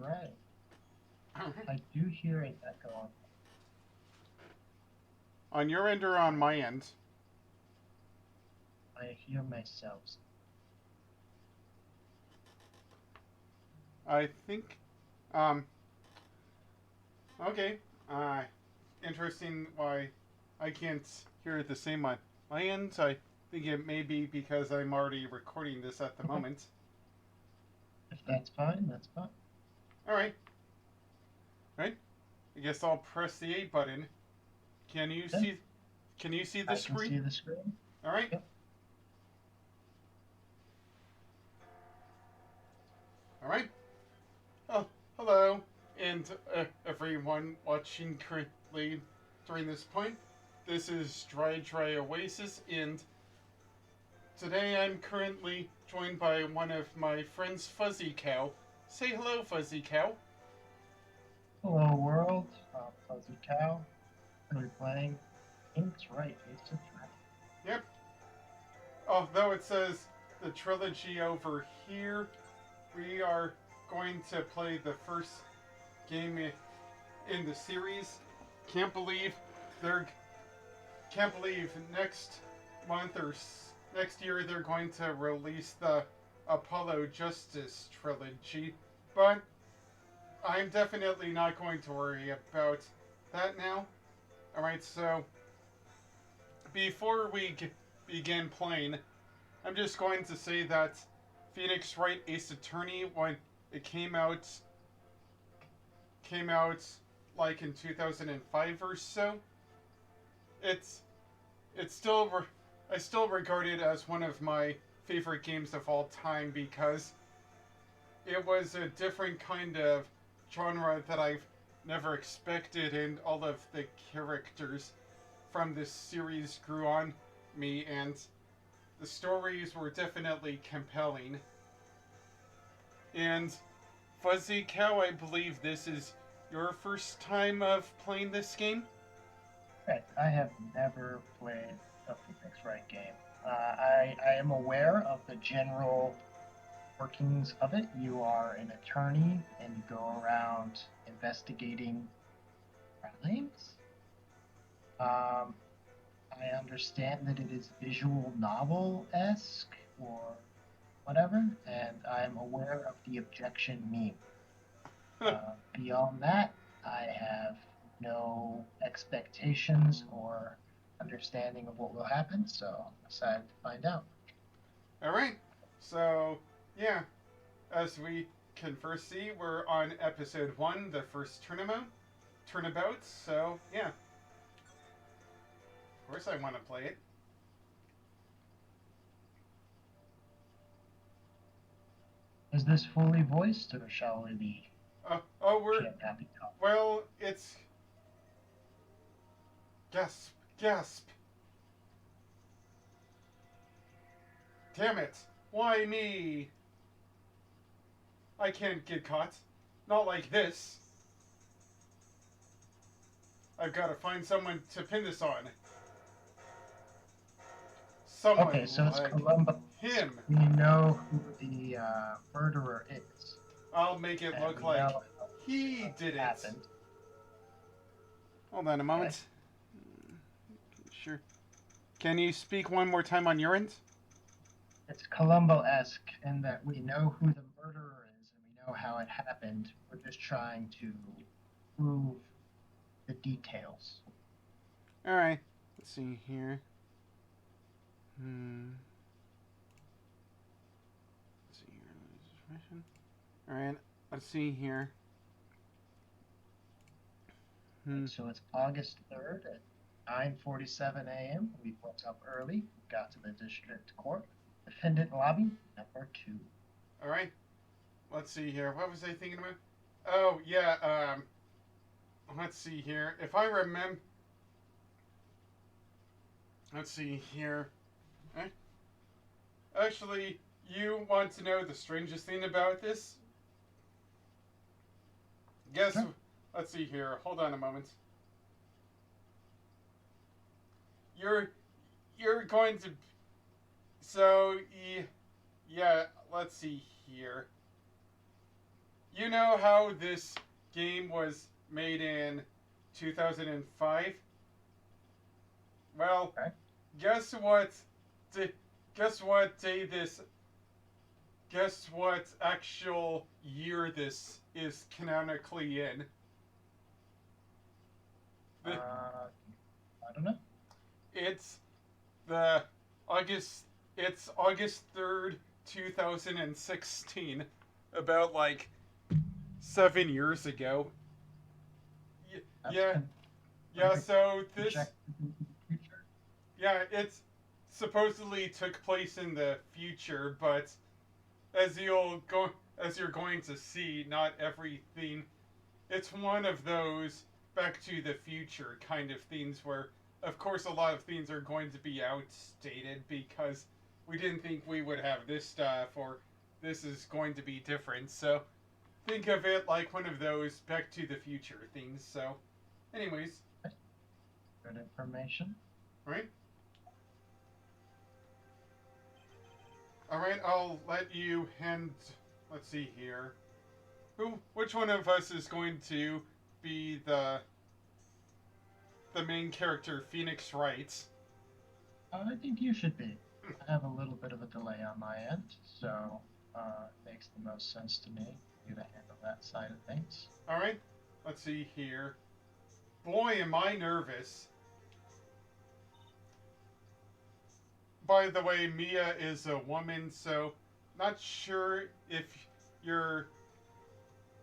right. I do hear an echo. On your end or on my end? I hear myself. I think. Um. Okay. Interesting. Why I can't hear it the same on my end. I think it may be because I'm already recording this at the Okay. moment. If that's fine, that's fine. All right. Right. I guess I'll press the A button. Can you Okay. see? Can you see the I can screen? see the screen. All right. Yep. All right. Oh, hello, and everyone watching currently during this point. This is Dry Oasis, and today I'm currently joined by one of my friends, FuzzyCow. Say hello, FuzzyCow. Hello, world. Fuzzy Cow. We're playing Ink's Right. It's a threat. Yep. Although it says the trilogy over here, we are going to play the first game in the series. Can't believe they're can't believe next month or next year they're going to release the Apollo Justice trilogy, but I'm definitely not going to worry about that now. Alright, so before we begin playing, I'm just going to say that Phoenix Wright Ace Attorney, when it came out like in 2005 or so, it's it's still I still regard it as one of my favorite games of all time because it was a different kind of genre that I've never expected, and all of the characters from this series grew on me, and the stories were definitely compelling. And Fuzzy Cow, I believe this is your first time of playing this game? Right. I have never played a Phoenix Wright game. I am aware of the general workings of it. You are an attorney and you go around investigating crimes. Um, I understand that it is visual novel esque or whatever, and I'm aware of the objection meme. Beyond that, I have no expectations or understanding of what will happen, so I'm excited to find out. Alright, so yeah, as we can first see, we're on episode 1, the first turnabout, so yeah, of course I want to play it. Is this fully voiced, or shall we be We're, Camp Happy Talk? well, it's, gasp, gasp, damn it, why me? I can't get caught, not like this. I've got to find someone to pin this on. Someone Okay, so it's like Columbo. him. We know who the murderer is, I'll make it and look we like know he what did it. happened. Hold on a Okay. moment. Sure. Can you speak one more time on your end? It's Columbo-esque in that we know who the murderer is and we know how it happened. We're just trying to prove the details. Alright. Let's see here. Hmm. Let's see here. Alright. Let's see here. Hmm. So it's August 3rd at 9:47 a.m. We woke up early, got to the district court, defendant lobby number 2. Alright. Let's see here. What was I thinking about? Oh, yeah, let's see here. If I remember. Let's see here. Eh? Actually, you want to know the strangest thing about this? Guess. Sure. Let's see here. Hold on a moment. You're you're going to. So yeah. Let's see here. you know how this game was made in 2005? Well, Okay. guess what? Guess what day this? Guess what actual year this is canonically in? The, I don't know. it's the August. It's August 3rd, 2016. About like 7 years ago. That's Yeah, yeah. perfect. So this, Projected into the future. yeah, it's supposedly took place in the future, but as you'll go, as you're going to see, not everything. It's one of those Back to the Future kind of things where, of course, a lot of things are going to be outdated because we didn't think we would have this stuff or this is going to be different. So think of it like one of those Back to the Future things. So, anyways, Good information. right? All right, I'll let you hand. Let's see here. Which one of us is going to be the main character, Phoenix Wright? I think you should be. I have a little bit of a delay on my end, so it makes the most sense to me for you to handle that side of things. All right, let's see here. Boy, am I nervous. By the way, Mia is a woman, so not sure if you're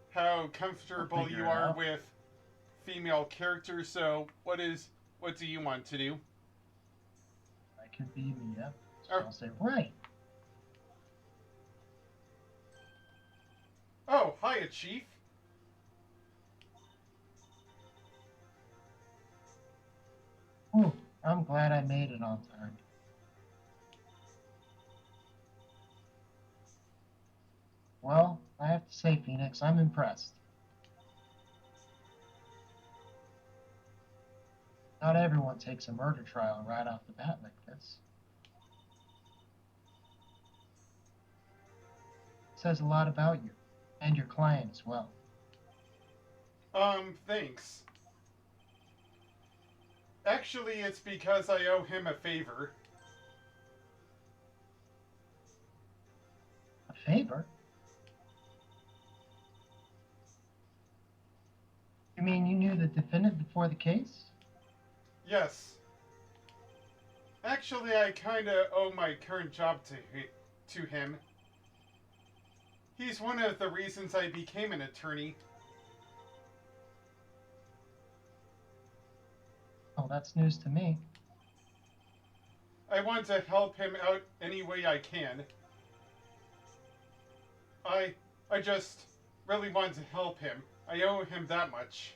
how comfortable you are Out. with female characters. So, what do you want to do? I could be Mia, so Oh, I'll say right. oh, hiya, Chief. Ooh, I'm glad I made it on time. Well, I have to say, Phoenix, I'm impressed. Not everyone takes a murder trial right off the bat like this. It says a lot about you, and your client as well. Thanks. Actually, it's because I owe him a favor. A favor? You mean you knew the defendant before the case? Yes. Actually, I kinda owe my current job to him. He's one of the reasons I became an attorney. Oh, that's news to me. I want to help him out any way I can. I I just really want to help him. I owe him that much.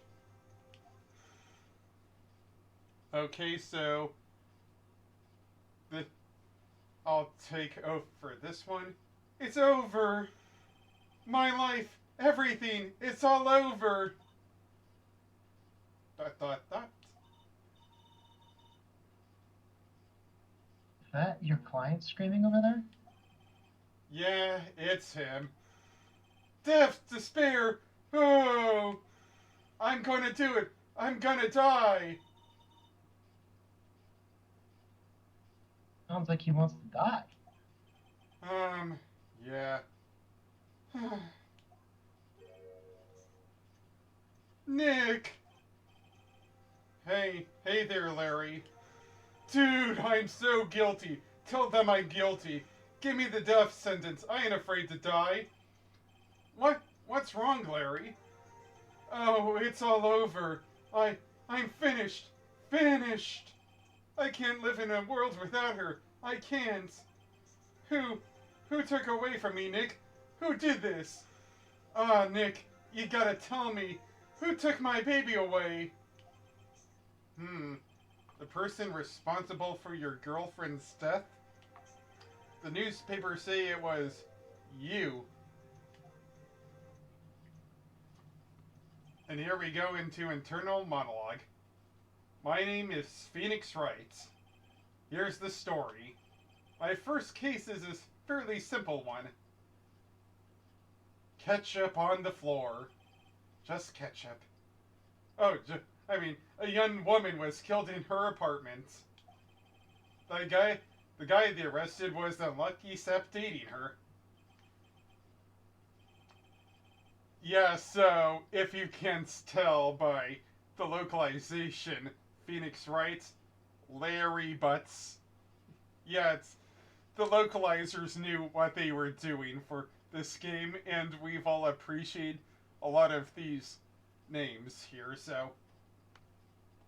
Okay, so the I'll take oath for this one. It's over. My life, everything, it's all over. Dot dot dot. Is that your client screaming over there? Yeah, it's him. Death, despair. Oh, I'm gonna do it. I'm gonna die. Sounds like he wants to die. Yeah. Nick! Hey there, Larry. Dude, I'm so guilty. Tell them I'm guilty. Give me the death sentence. I ain't afraid to die. What's wrong, Larry? Oh, it's all over. I'm finished. Finished. I can't live in a world without her. I can't. Who who took away from me, Nick? Who did this? Ah, Nick, you gotta tell me. Who took my baby away? The person responsible for your girlfriend's death? The newspapers say it was you. And here we go into internal monologue. My name is Phoenix Wright. Here's the story. My first case is a fairly simple one. ketchup on the floor. Just ketchup. Oh, I mean, a young woman was killed in her apartment. The guy they arrested was the lucky sap dating her. Yeah, so if you can't tell by the localization, Phoenix Wright, Larry Butts. Yeah, the localizers knew what they were doing for this game, and we've all appreciated a lot of these names here. So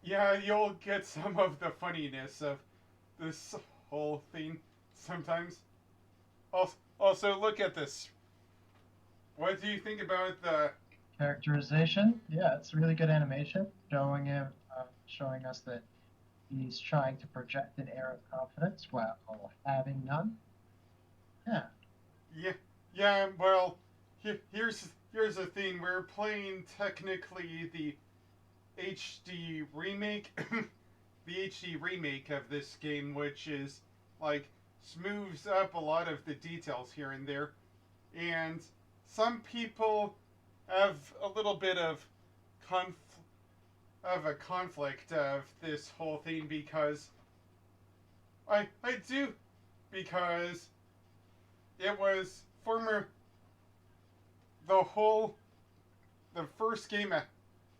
yeah, you'll get some of the funniness of this whole thing sometimes. Also, look at this. What do you think about the? Characterization, yeah, it's really good animation, showing us that he's trying to project an air of confidence while having none. Yeah, Yeah, yeah. Well, here's the thing. We're playing technically the HD remake, the HD remake of this game, which is like smooths up a lot of the details here and there, and some people have a little bit of a conflict of this whole thing because I do because it was former the whole the first game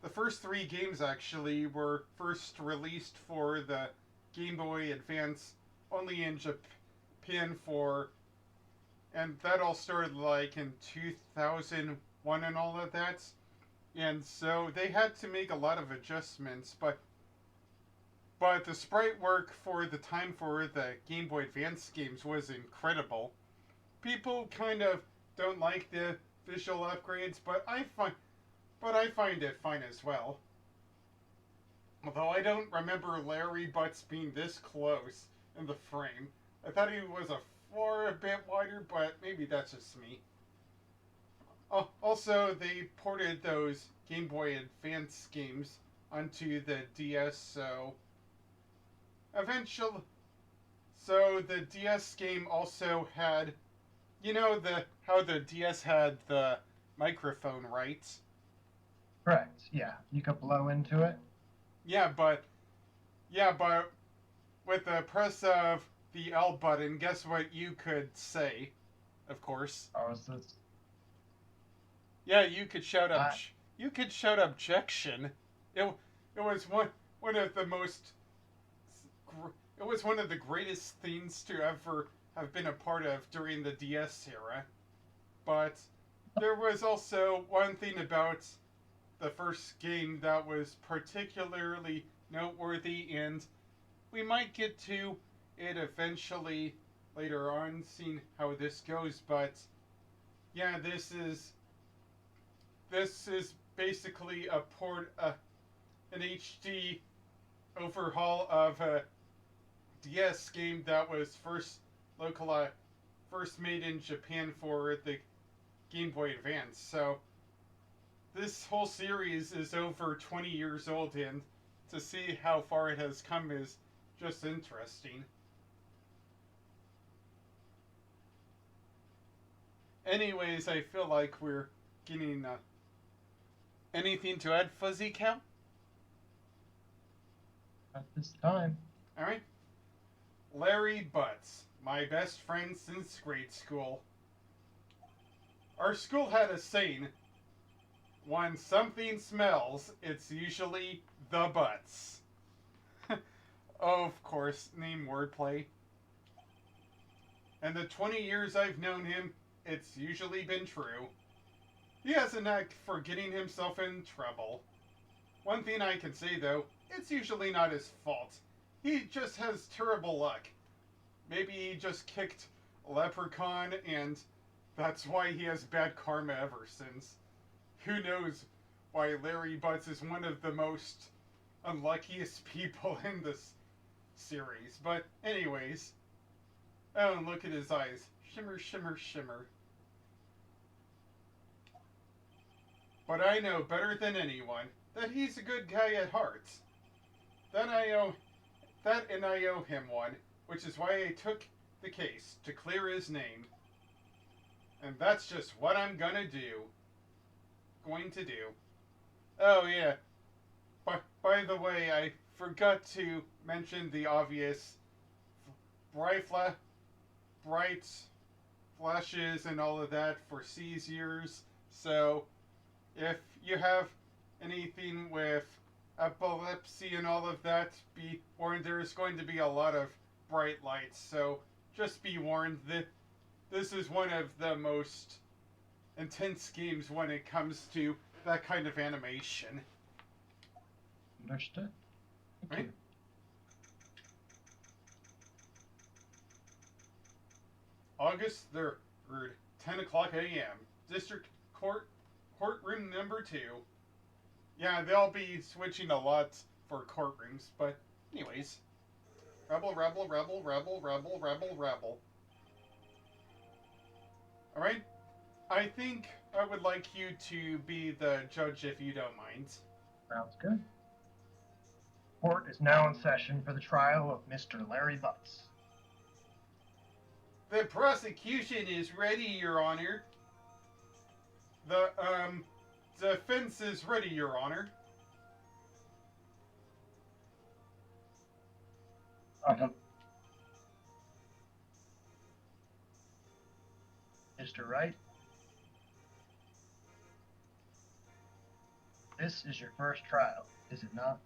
the first three games actually were first released for the Game Boy Advance only in Japan for and that all started like in 2001 and all of that. And so they had to make a lot of adjustments, but the sprite work for the time for the Game Boy Advance games was incredible. People kind of don't like the visual upgrades, but I find it fine as well. Although I don't remember Larry Butts being this close in the frame. I thought he was a bit wider, but maybe that's just me. Also, they ported those Game Boy Advance games onto the DS, so eventually, so the DS game also had, you know, the how the DS had the microphone, right? correct. Yeah, you could blow into it. Yeah, but yeah, but with the press of the L button, guess what you could say? Of course. Or was this? Yeah, you could shout up. I, You could shout objection. It it was one of the most. It was one of the greatest things to ever have been a part of during the DS era. But there was also one thing about the first game that was particularly noteworthy, and we might get to it eventually later on, seeing how this goes. But yeah, this is basically a port, an HD overhaul of a DS game that was first made in Japan for the Game Boy Advance. So this whole series is over 20 years old, and to see how far it has come is just interesting. Anyways, I feel like we're getting anything to add, FuzzyCow? at this time. All right. Larry Butts, my best friend since grade school. Our school had a saying: when something smells, it's usually the butts. Of course, name wordplay. And the 20 years I've known him, it's usually been true. He has a knack for getting himself in trouble. One thing I can say though, it's usually not his fault. He just has terrible luck. Maybe he just kicked a leprechaun and that's why he has bad karma ever since. Who knows why Larry Butts is one of the most unluckiest people in this series. But anyways, oh, and look at his eyes. Shimmer, shimmer, shimmer. But I know better than anyone that he's a good guy at heart. That and I owe him one, which is why I took the case to clear his name. And that's just what I'm gonna do. Going to do. Oh, yeah. By the way, I forgot to mention the obvious bright, bright flashes and all of that for seizures. So, if you have anything with epilepsy and all of that, be warned there's going to be a lot of bright lights. So, just be warned that this is one of the most intense games when it comes to that kind of animation. Understood. Thank Right? you. August 3rd, 10 o'clock a.m. District Courtroom number 2. Yeah, they'll be switching a lot for courtrooms, but anyways. Rebel, rebel, rebel, rebel, rebel, rebel, rebel. Alright? I think I would like you to be the judge if you don't mind. Sounds good. Court is now in session for the trial of Mr. Larry Butts. The prosecution is ready, Your Honor. The defense is ready, Your Honor. Mr. Wright, this is your first trial, is it not?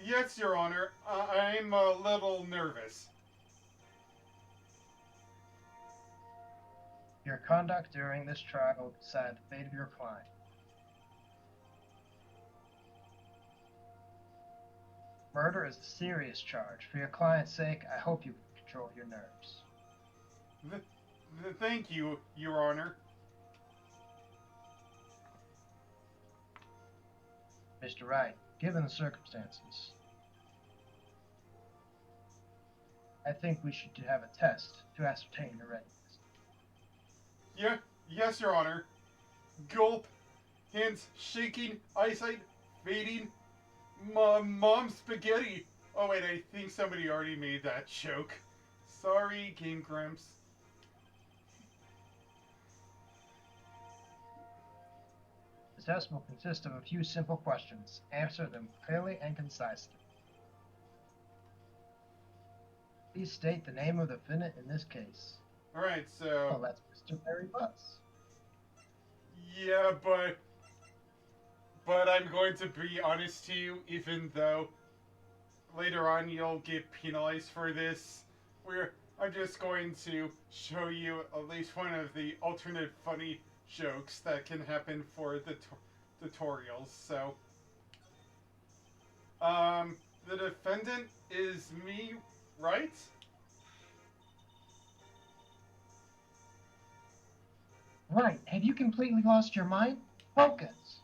Yes, Your Honor. I'm a little nervous. Your conduct during this trial will decide the fate of your client. Murder is a serious charge. For your client's sake, I hope you can control your nerves. Thank you, Your Honor. Mr. Wright, given the circumstances, I think we should have a test to ascertain your readiness. Yes, Your Honor. Gulp, hands shaking, eyesight fading. Mom spaghetti. Oh wait, I think somebody already made that joke. Sorry, Game Grumps. The test will consist of a few simple questions. Answer them clearly and concisely. Please state the name of the defendant in this case. Alright, so... Oh, that's Mr. Larry Butts. Yeah, but I'm going to be honest to you, even though later on you'll get penalized for this. I'm just going to show you at least one of the alternate funny jokes that can happen for the tutorials. So, the defendant is me, right? Right, have you completely lost your mind? Focus.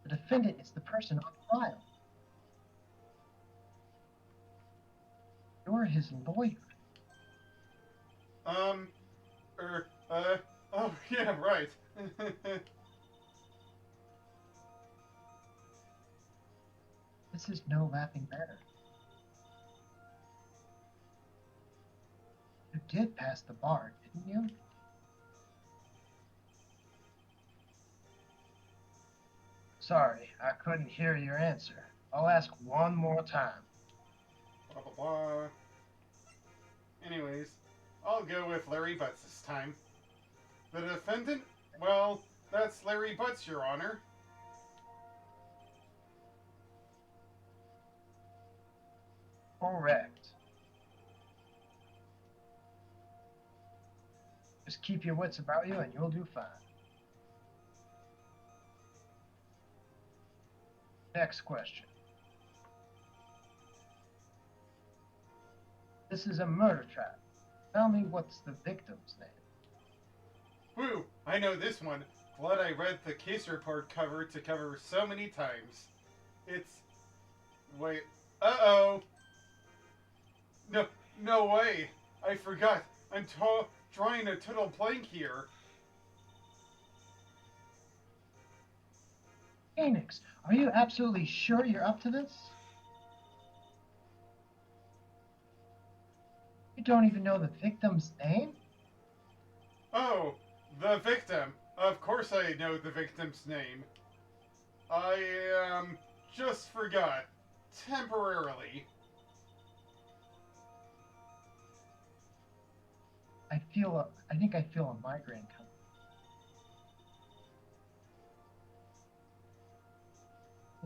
The defendant is the person on trial. You're his lawyer. Oh, yeah, right. This is no laughing matter. You did pass the bar, didn't you? Sorry, I couldn't hear your answer. I'll ask one more time. Blah, blah, blah. Anyways, I'll go with Larry Butts this time. The defendant? Well, that's Larry Butts, Your Honor. Correct. Just keep your wits about you and you'll do fine. Next question. This is a murder trap. Tell me what's the victim's name? Woo! I know this one. Glad I read the case report cover to cover so many times. It's... Wait. Uh-oh! No way! I forgot. I'm drawing a total blank here. Phoenix, are you absolutely sure you're up to this? You don't even know the victim's name? Oh, the victim. Of course I know the victim's name. I just forgot. Temporarily. I think I feel a migraine coming.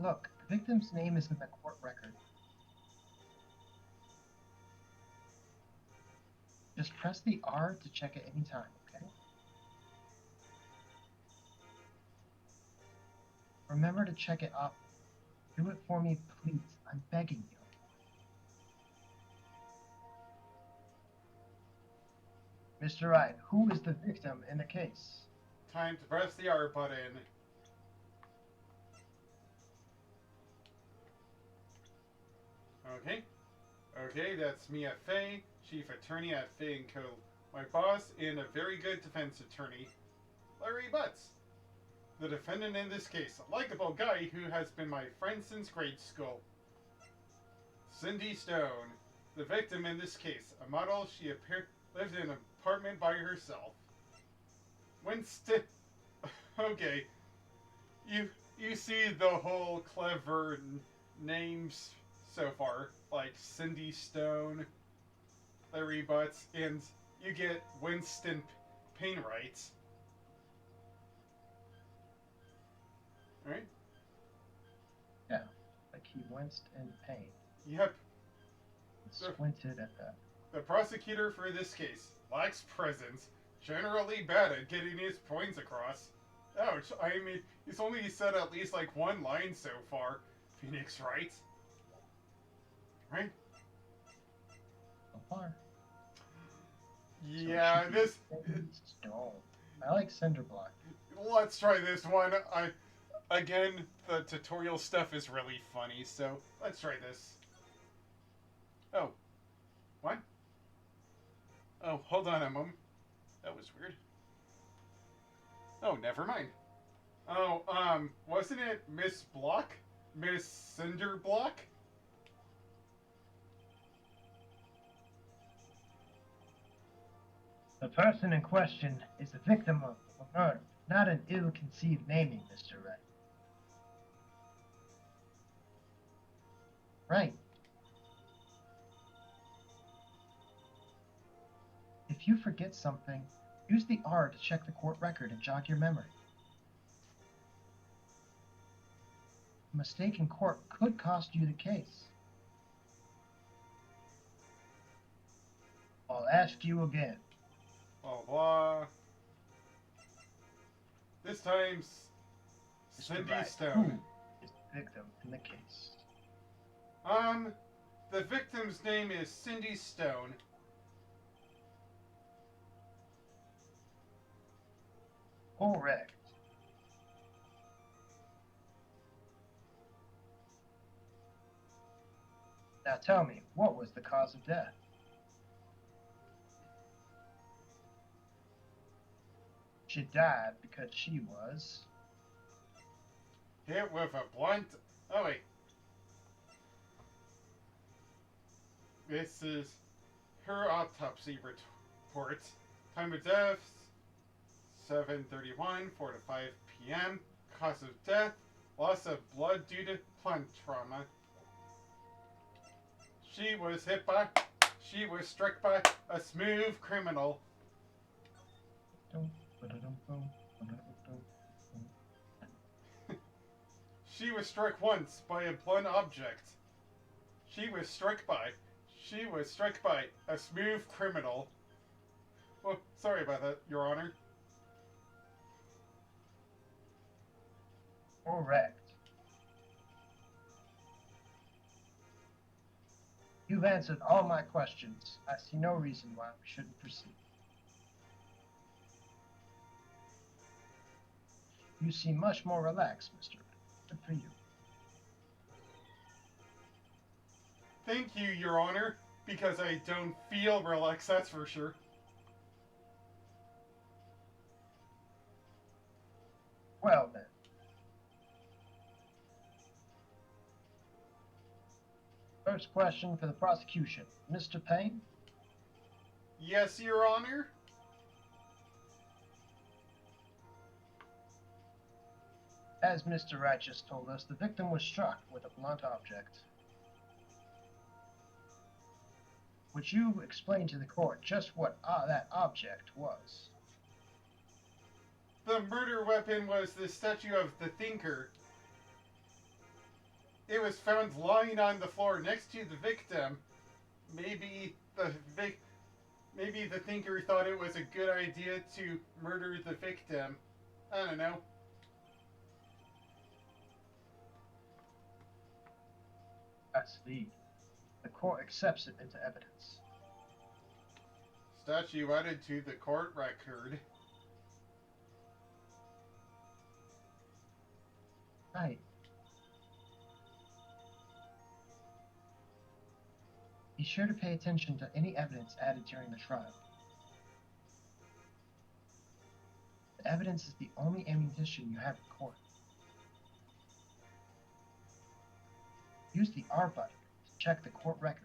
Look, the victim's name is in the court record. Just press the R to check at any time, okay? Remember to check it up. Do it for me, please. I'm begging you. Mr. Wright, who is the victim in the case? Time to press the R button. Okay. Okay, that's Mia Fey, Chief Attorney at Fey & Co. My boss and a very good defense attorney, Larry Butts. The defendant in this case, a likable guy who has been my friend since grade school. Cindy Stone. The victim in this case, a model, she lived in an apartment by herself. Winston... Okay. You see the whole clever names so far, like Cindy Stone, Larry Butts, and you get Winston Painwright. Right? Yeah, like he winced in pain. Yep. Squinted at that. The prosecutor for this case lacks presence, generally bad at getting his points across. Ouch, I mean, he's only said at least like one line so far. Phoenix Wright. Right? So far. Yeah, so this... Stone. I like Cinderblock. Let's try this one. Again, the tutorial stuff is really funny, so let's try this. Oh. What? Oh, hold on a moment. That was weird. Oh, never mind. Oh, wasn't it Miss Block? Miss Cinder Block? The person in question is the victim of a murder, not an ill-conceived naming, Mr. Wright. Right. If you forget something, use the R to check the court record and jog your memory. A mistake in court could cost you the case. I'll ask you again. Blah, blah. This time, Cindy Stone. Who is the victim in the case? The victim's name is Cindy Stone. Correct. Now tell me, what was the cause of death? She died because she was hit with a blunt... Oh, wait. This is her autopsy report. Time of death, 7:31, 4 to 5 p.m. Cause of death, loss of blood due to blunt trauma. She was struck by a smooth criminal. She was struck once by a blunt object. She was struck by a smooth criminal. Oh, sorry about that, Your Honor. correct. You've answered all my questions. I see no reason why we shouldn't proceed. You seem much more relaxed, Mr. Good for you. Thank you, Your Honor, because I don't feel relaxed, that's for sure. Well then. First question for the prosecution. Mr. Payne? Yes, Your Honor? As Mr. Wright just told us, the victim was struck with a blunt object. Would you explain to the court just what that object was? The murder weapon was the statue of the Thinker. It was found lying on the floor next to the victim. Maybe the Thinker thought it was a good idea to murder the victim. I don't know. That's the court accepts it into evidence. Statue added to the court record. Right. Be sure to pay attention to any evidence added during the trial. The evidence is the only ammunition you have in court. Use the R button to check the court record.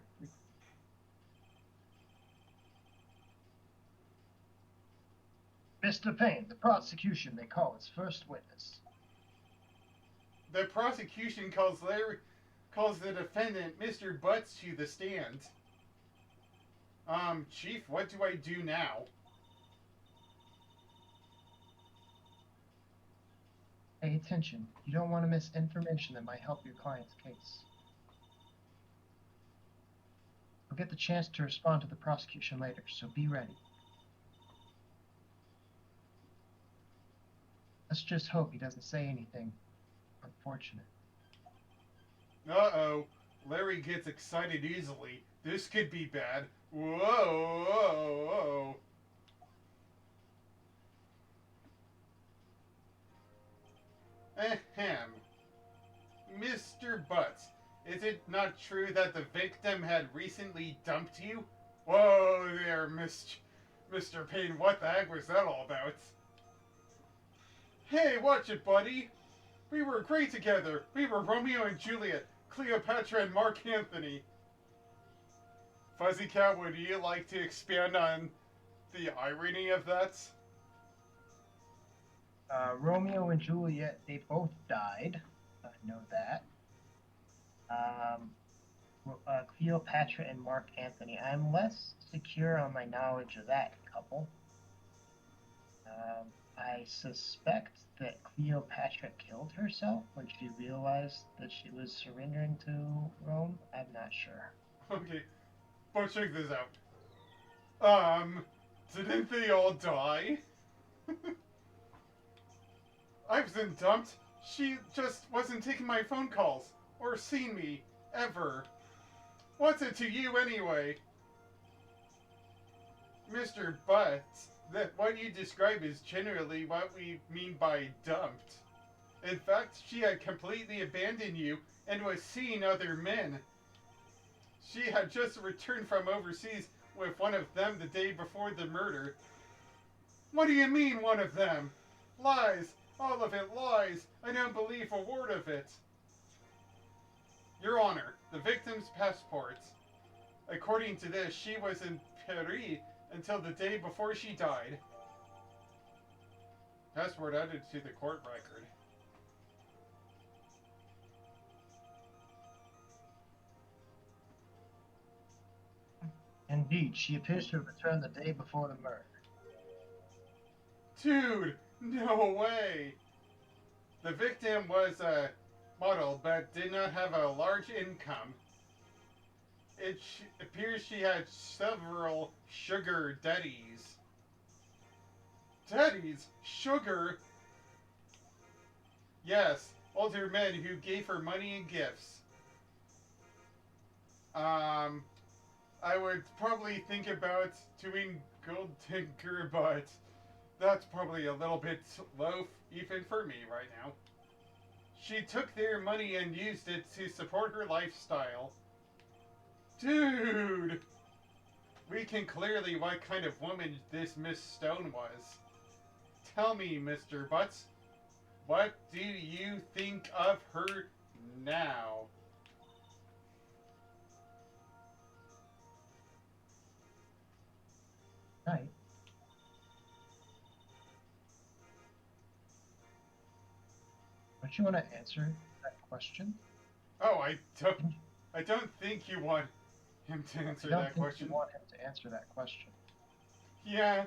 Mr. Payne, the prosecution may call its first witness. The prosecution calls the defendant, Mr. Butts, to the stand. Chief, what do I do now? Pay attention. You don't want to miss information that might help your client's case. You'll get the chance to respond to the prosecution later, so be ready. Let's just hope he doesn't say anything unfortunate. Uh-oh. Larry gets excited easily. This could be bad. Whoa, whoa, whoa. Ahem. Mr. Butts, is it not true that the victim had recently dumped you? Whoa there, Mr. Payne, what the heck was that all about? Hey, watch it, buddy. We were great together. We were Romeo and Juliet, Cleopatra and Mark Anthony. FuzzyCow, would you like to expand on the irony of that? Romeo and Juliet, they both died. I know that. Cleopatra and Mark Anthony. I'm less secure on my knowledge of that couple. I suspect that Cleopatra killed herself when she realized that she was surrendering to Rome. I'm not sure. Okay, but check this out. Didn't they all die? I wasn't dumped. She just wasn't taking my phone calls or seeing me ever. What's it to you anyway? Mr. Butts, that what you describe is generally what we mean by dumped. In fact, she had completely abandoned you and was seeing other men. She had just returned from overseas with one of them the day before the murder. What do you mean, one of them? Lies! All of it lies! I don't believe a word of it. Your Honor, the victim's passports. According to this, she was in Paris until the day before she died. Passport added to the court record. Indeed, she appears to have returned the day before the murder. Dude, no way! The victim was a model but did not have a large income. It appears she had several sugar daddies. Daddies? Sugar? Yes, older men who gave her money and gifts. I would probably think about doing gold digger, but that's probably a little bit low even for me right now. She took their money and used it to support her lifestyle. Dude! We can clearly what kind of woman this Miss Stone was. Tell me, Mr. Butts, what do you think of her now? night. Don't you want to answer that question? Oh, I don't think you want him to I answer don't that think you question. want him to answer that question. Yeah,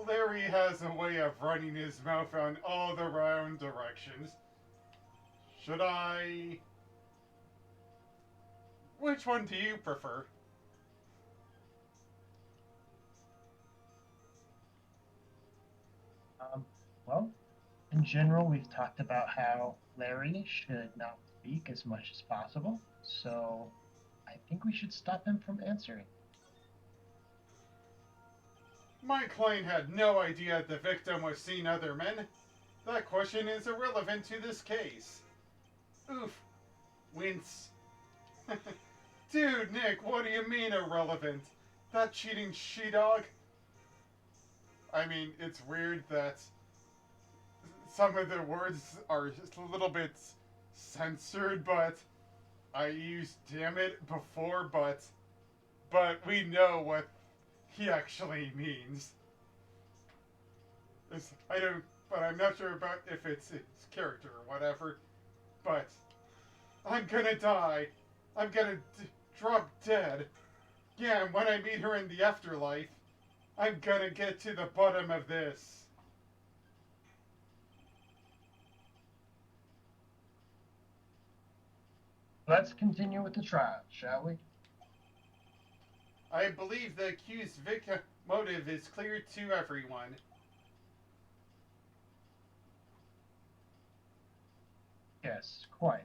Larry has a way of running his mouth on all the wrong directions. Should I? Which one do you prefer? Um, well, in general, we've talked about how Larry should not speak as much as possible. So I think we should stop him from answering. My client had no idea the victim was seeing other men. That question is irrelevant to this case. Oof. Wince. Dude, Nick, what do you mean irrelevant? That cheating she-dog? I mean, it's weird that some of the words are just a little bit censored, but I used damn it before, but we know what he actually means. I don't, but I'm not sure about if it's his character or whatever. But I'm gonna die. I'm gonna drop dead. Yeah, and when I meet her in the afterlife, I'm gonna get to the bottom of this. Let's continue with the trial, shall we? I believe the accused victim motive is clear to everyone. Yes, quite.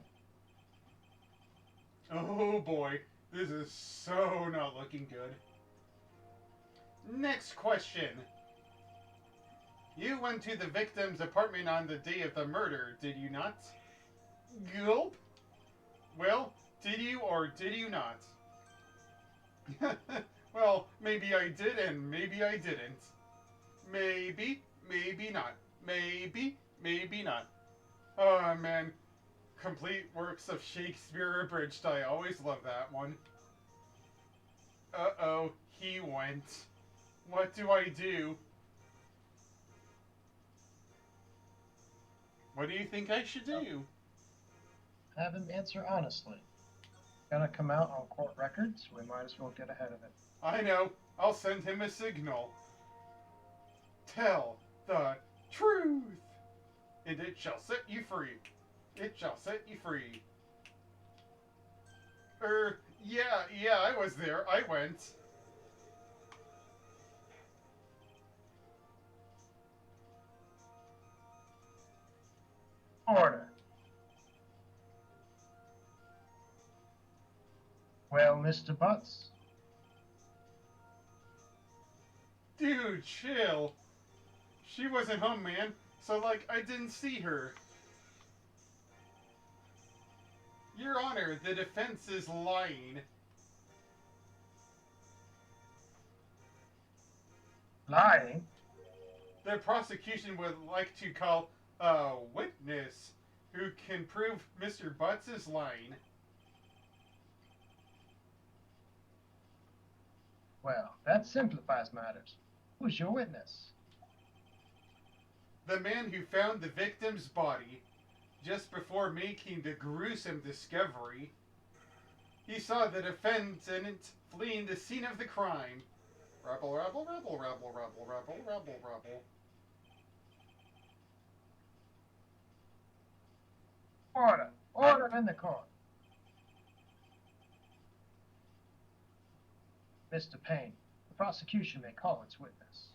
Oh boy, this is so not looking good. Next question. You went to the victim's apartment on the day of the murder, did you not? Gulp? Well, did you or did you not? Well, maybe I did and maybe I didn't. Maybe, maybe not. Maybe, maybe not. Oh man, complete works of Shakespeare abridged. I always love that one. Uh-oh, he went. What do I do? What do you think I should do? Have him answer honestly. Gonna come out on court records, we might as well get ahead of it. I know. I'll send him a signal. Tell the truth, and it shall set you free. It shall set you free. Yeah, I was there. I went. Order. Well, Mr. Butts, Dude, chill. She wasn't home, man. So, like, I didn't see her. Your Honor, the defense is lying. lying. The prosecution would like to call a witness who can prove Mr. Butts is lying. Well, that simplifies matters. Who's your witness? The man who found the victim's body just before making the gruesome discovery. He saw the defendant fleeing the scene of the crime. Rebel, rebel, rebel, rebel, rebel, rebel, rebel, rebel. Order. Order in the court. Mr. Payne, the prosecution may call its witness.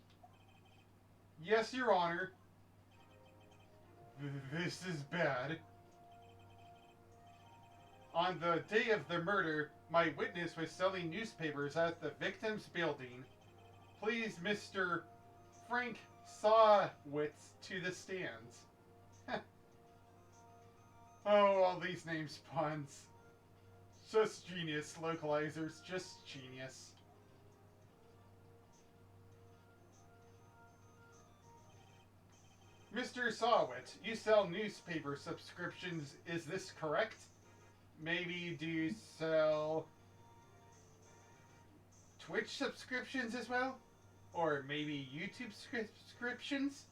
Yes, Your Honor. This is bad. On the day of the murder, my witness was selling newspapers at the victim's building. Please, Mr. Frank Sawwitz to the stands. Oh, all these names puns. Just genius, localizers, just genius. Mr. Sawwitz, you sell newspaper subscriptions, is this correct? Maybe do you sell Twitch subscriptions as well? Or maybe YouTube subscriptions?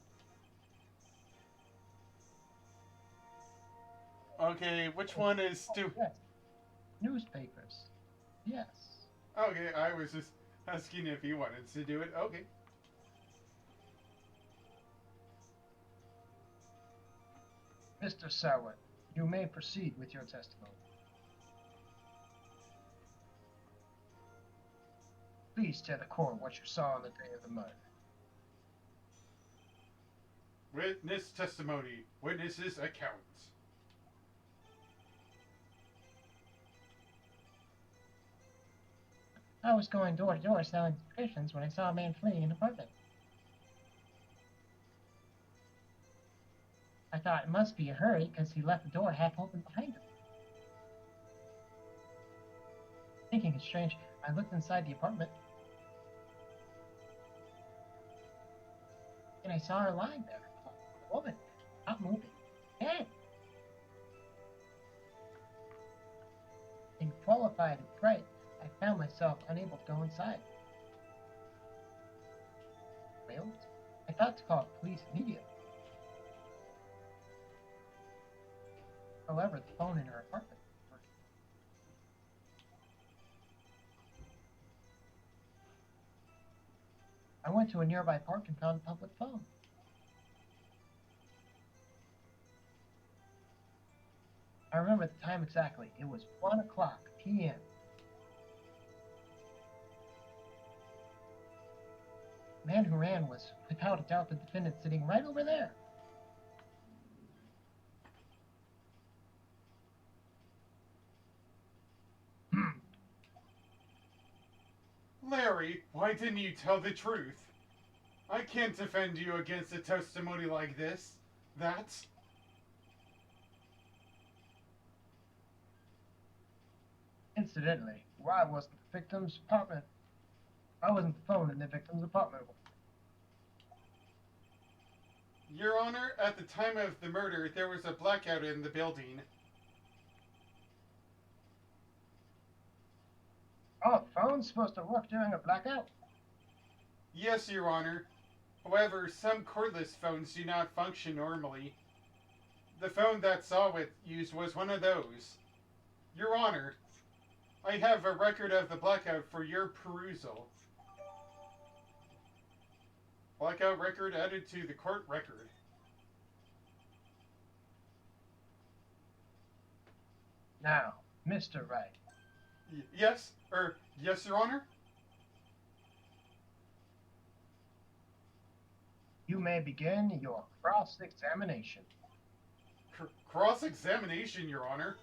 Okay, which Oh, one is oh, still... yes. Newspapers. Yes. Okay, I was just asking if he wanted to do it. Okay. Mr. Sarwin, you may proceed with your testimony. Please tell the court what you saw on the day of the murder. Witness testimony. Witnesses accounts. I was going door to door selling subscriptions when I saw a man fleeing an apartment. I thought it must be a hurry because he left the door half open behind him. Thinking it's strange, I looked inside the apartment and I saw her lying there. A woman, not moving, dead. In qualified and fright, I found myself unable to go inside. Well, I thought to call the police immediately. However, the phone in her apartment was working. I went to a nearby park and found a public phone. I remember the time exactly. It was 1 o'clock p.m. The man who ran was, without a doubt, the defendant sitting right over there. Larry, why didn't you tell the truth? I can't defend you against a testimony like this. That's... Incidentally, why wasn't the victim's apartment? Why wasn't the phone in the victim's apartment? Your Honor, at the time of the murder, there was a blackout in the building. Oh, a phone's supposed to work during a blackout? Yes, Your Honor. However, some cordless phones do not function normally. The phone that Saw it used was one of those. Your Honor, I have a record of the blackout for your perusal. Blackout record added to the court record. Now, Mr. Wright. Yes, yes, Your Honor? You may begin your cross-examination. Cross-examination, Your Honor?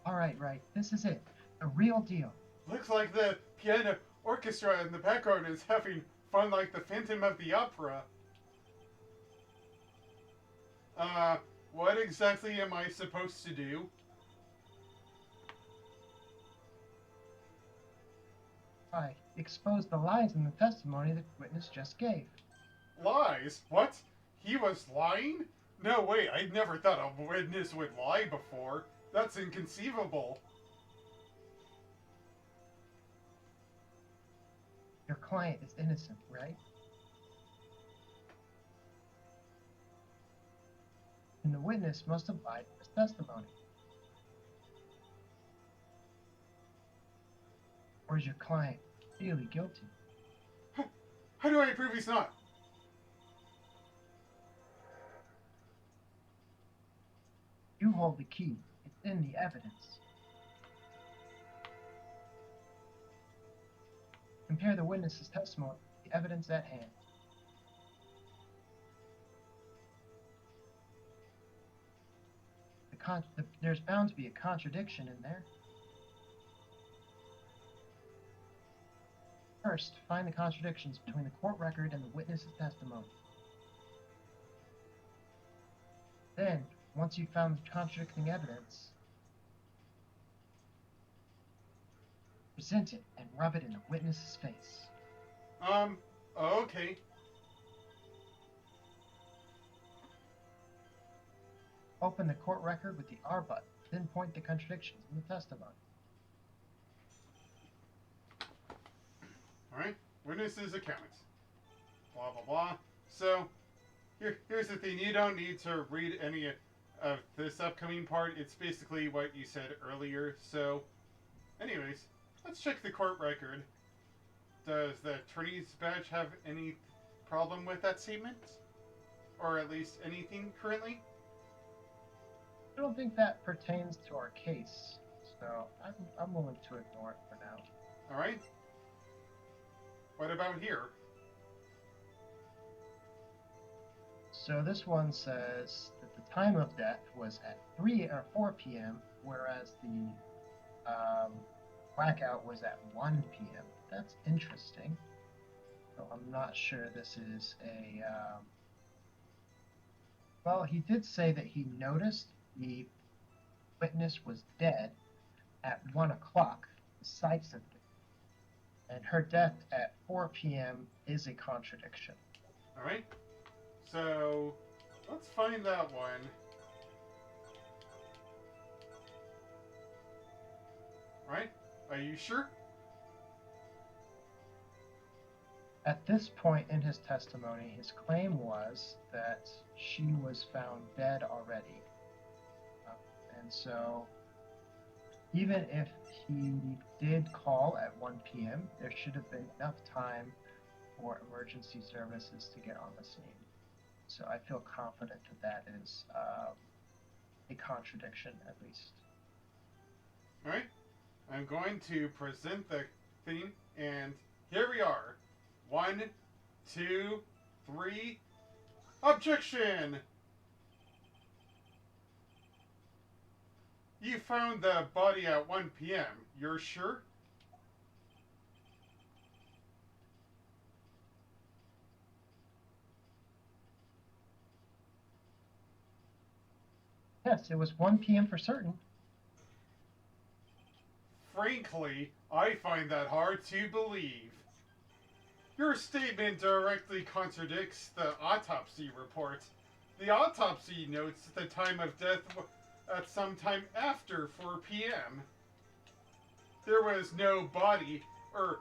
All right, Wright, this is it. The real deal. Looks like the piano orchestra in the background is having fun like the Phantom of the Opera. What exactly am I supposed to do? I exposed the lies in the testimony the witness just gave. Lies? What? He was lying? No way, I never thought a witness would lie before. That's inconceivable. Your client is innocent, right? And the witness must abide by his testimony. Or is your client really guilty? How do I prove he's not? You hold the key. It's in the evidence. Compare the witness's testimony with the evidence at hand. There's bound to be a contradiction in there. First, find the contradictions between the court record and the witness's testimony. Then, once you've found the contradicting evidence, present it and rub it in the witness's face. Okay. Open the court record with the R button, then point the contradictions in the testimony. witness's account. Blah, blah, blah. So, here's the thing. You don't need to read any of this upcoming part. It's basically what you said earlier. So, anyways, let's check the court record. Does the attorney's badge have any problem with that statement? Or at least anything currently? I don't think that pertains to our case, so I'm willing to ignore it for now. Alright. What about here? So this one says that the time of death was at 3 or 4 p.m., whereas the blackout was at 1 p.m. That's interesting. So I'm not sure this is a... Well, he did say that he noticed the witness was dead at 1 o'clock, decisively. And her death at 4 p.m. is a contradiction. Alright. So, let's find that one. Right? Are you sure? At this point in his testimony, his claim was that she was found dead already. And so, even if he did call at 1 p.m., there should have been enough time for emergency services to get on the scene. So I feel confident that that is a contradiction, at least. Alright. I'm going to present the thing, and here we are. 1, 2, 3. Objection! You found the body at 1 p.m. You're sure? Yes, it was 1 p.m. for certain. Frankly, I find that hard to believe. Your statement directly contradicts the autopsy report. The autopsy notes the time of death at some time after 4 p.m. There was no body to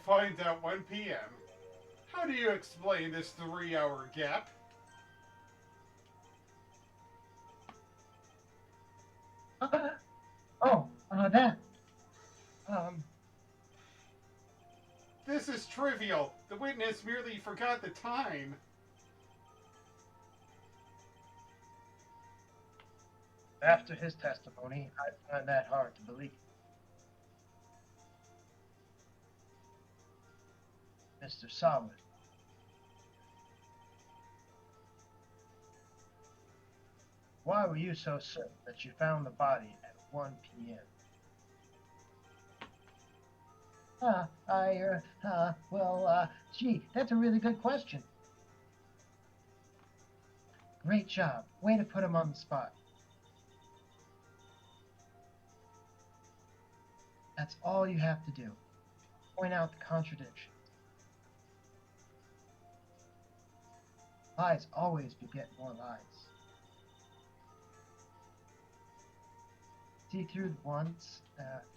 find at 1 p.m. How do you explain this 3-hour gap? That. This is trivial. The witness merely forgot the time. After his testimony, I find that hard to believe. Mr. Solid. Why were you so certain that you found the body at 1 p.m.? Gee, that's a really good question. Great job. Way to put him on the spot. That's all you have to do. Point out the contradiction. Lies always beget more lies. You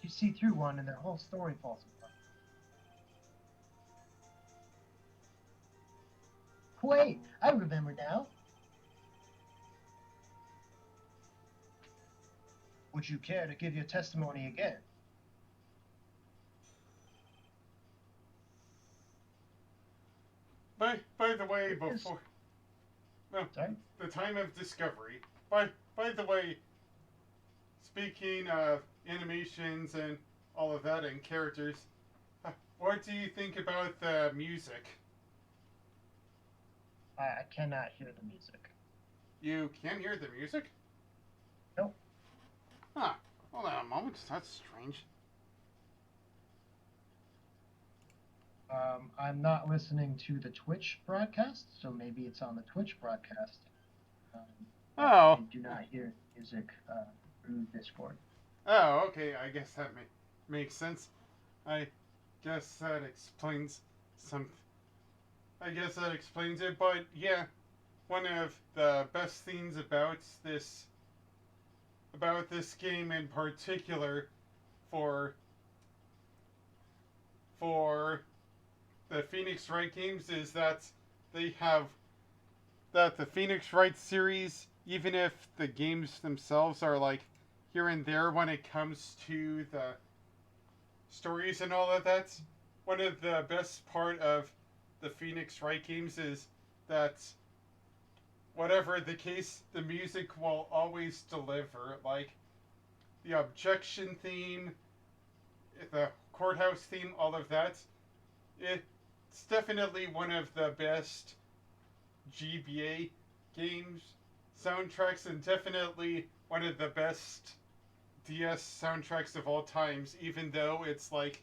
see through one and their whole story falls apart. Wait, I remember now. Would you care to give your testimony again? By the way, before... No, Sorry? the time of discovery. By the way, speaking of animations and all of that and characters, what do you think about the music? I cannot hear the music. You can't hear the music? Nope. Huh. Hold on a moment. That's strange. I'm not listening to the Twitch broadcast, so maybe it's on the Twitch broadcast. I do not hear music through Discord. Oh, okay. I guess that makes sense. I guess that explains it, but yeah, one of the best things about this game in particular for the Phoenix Wright games is that they have that the Phoenix Wright series, even if the games themselves are like here and there when it comes to the stories and all of that, one of the best part of the Phoenix Wright games is that whatever the case, the music will always deliver. Like the objection theme, the courthouse theme, all of that. It's definitely one of the best GBA games soundtracks, and definitely one of the best DS soundtracks of all times, even though it's like,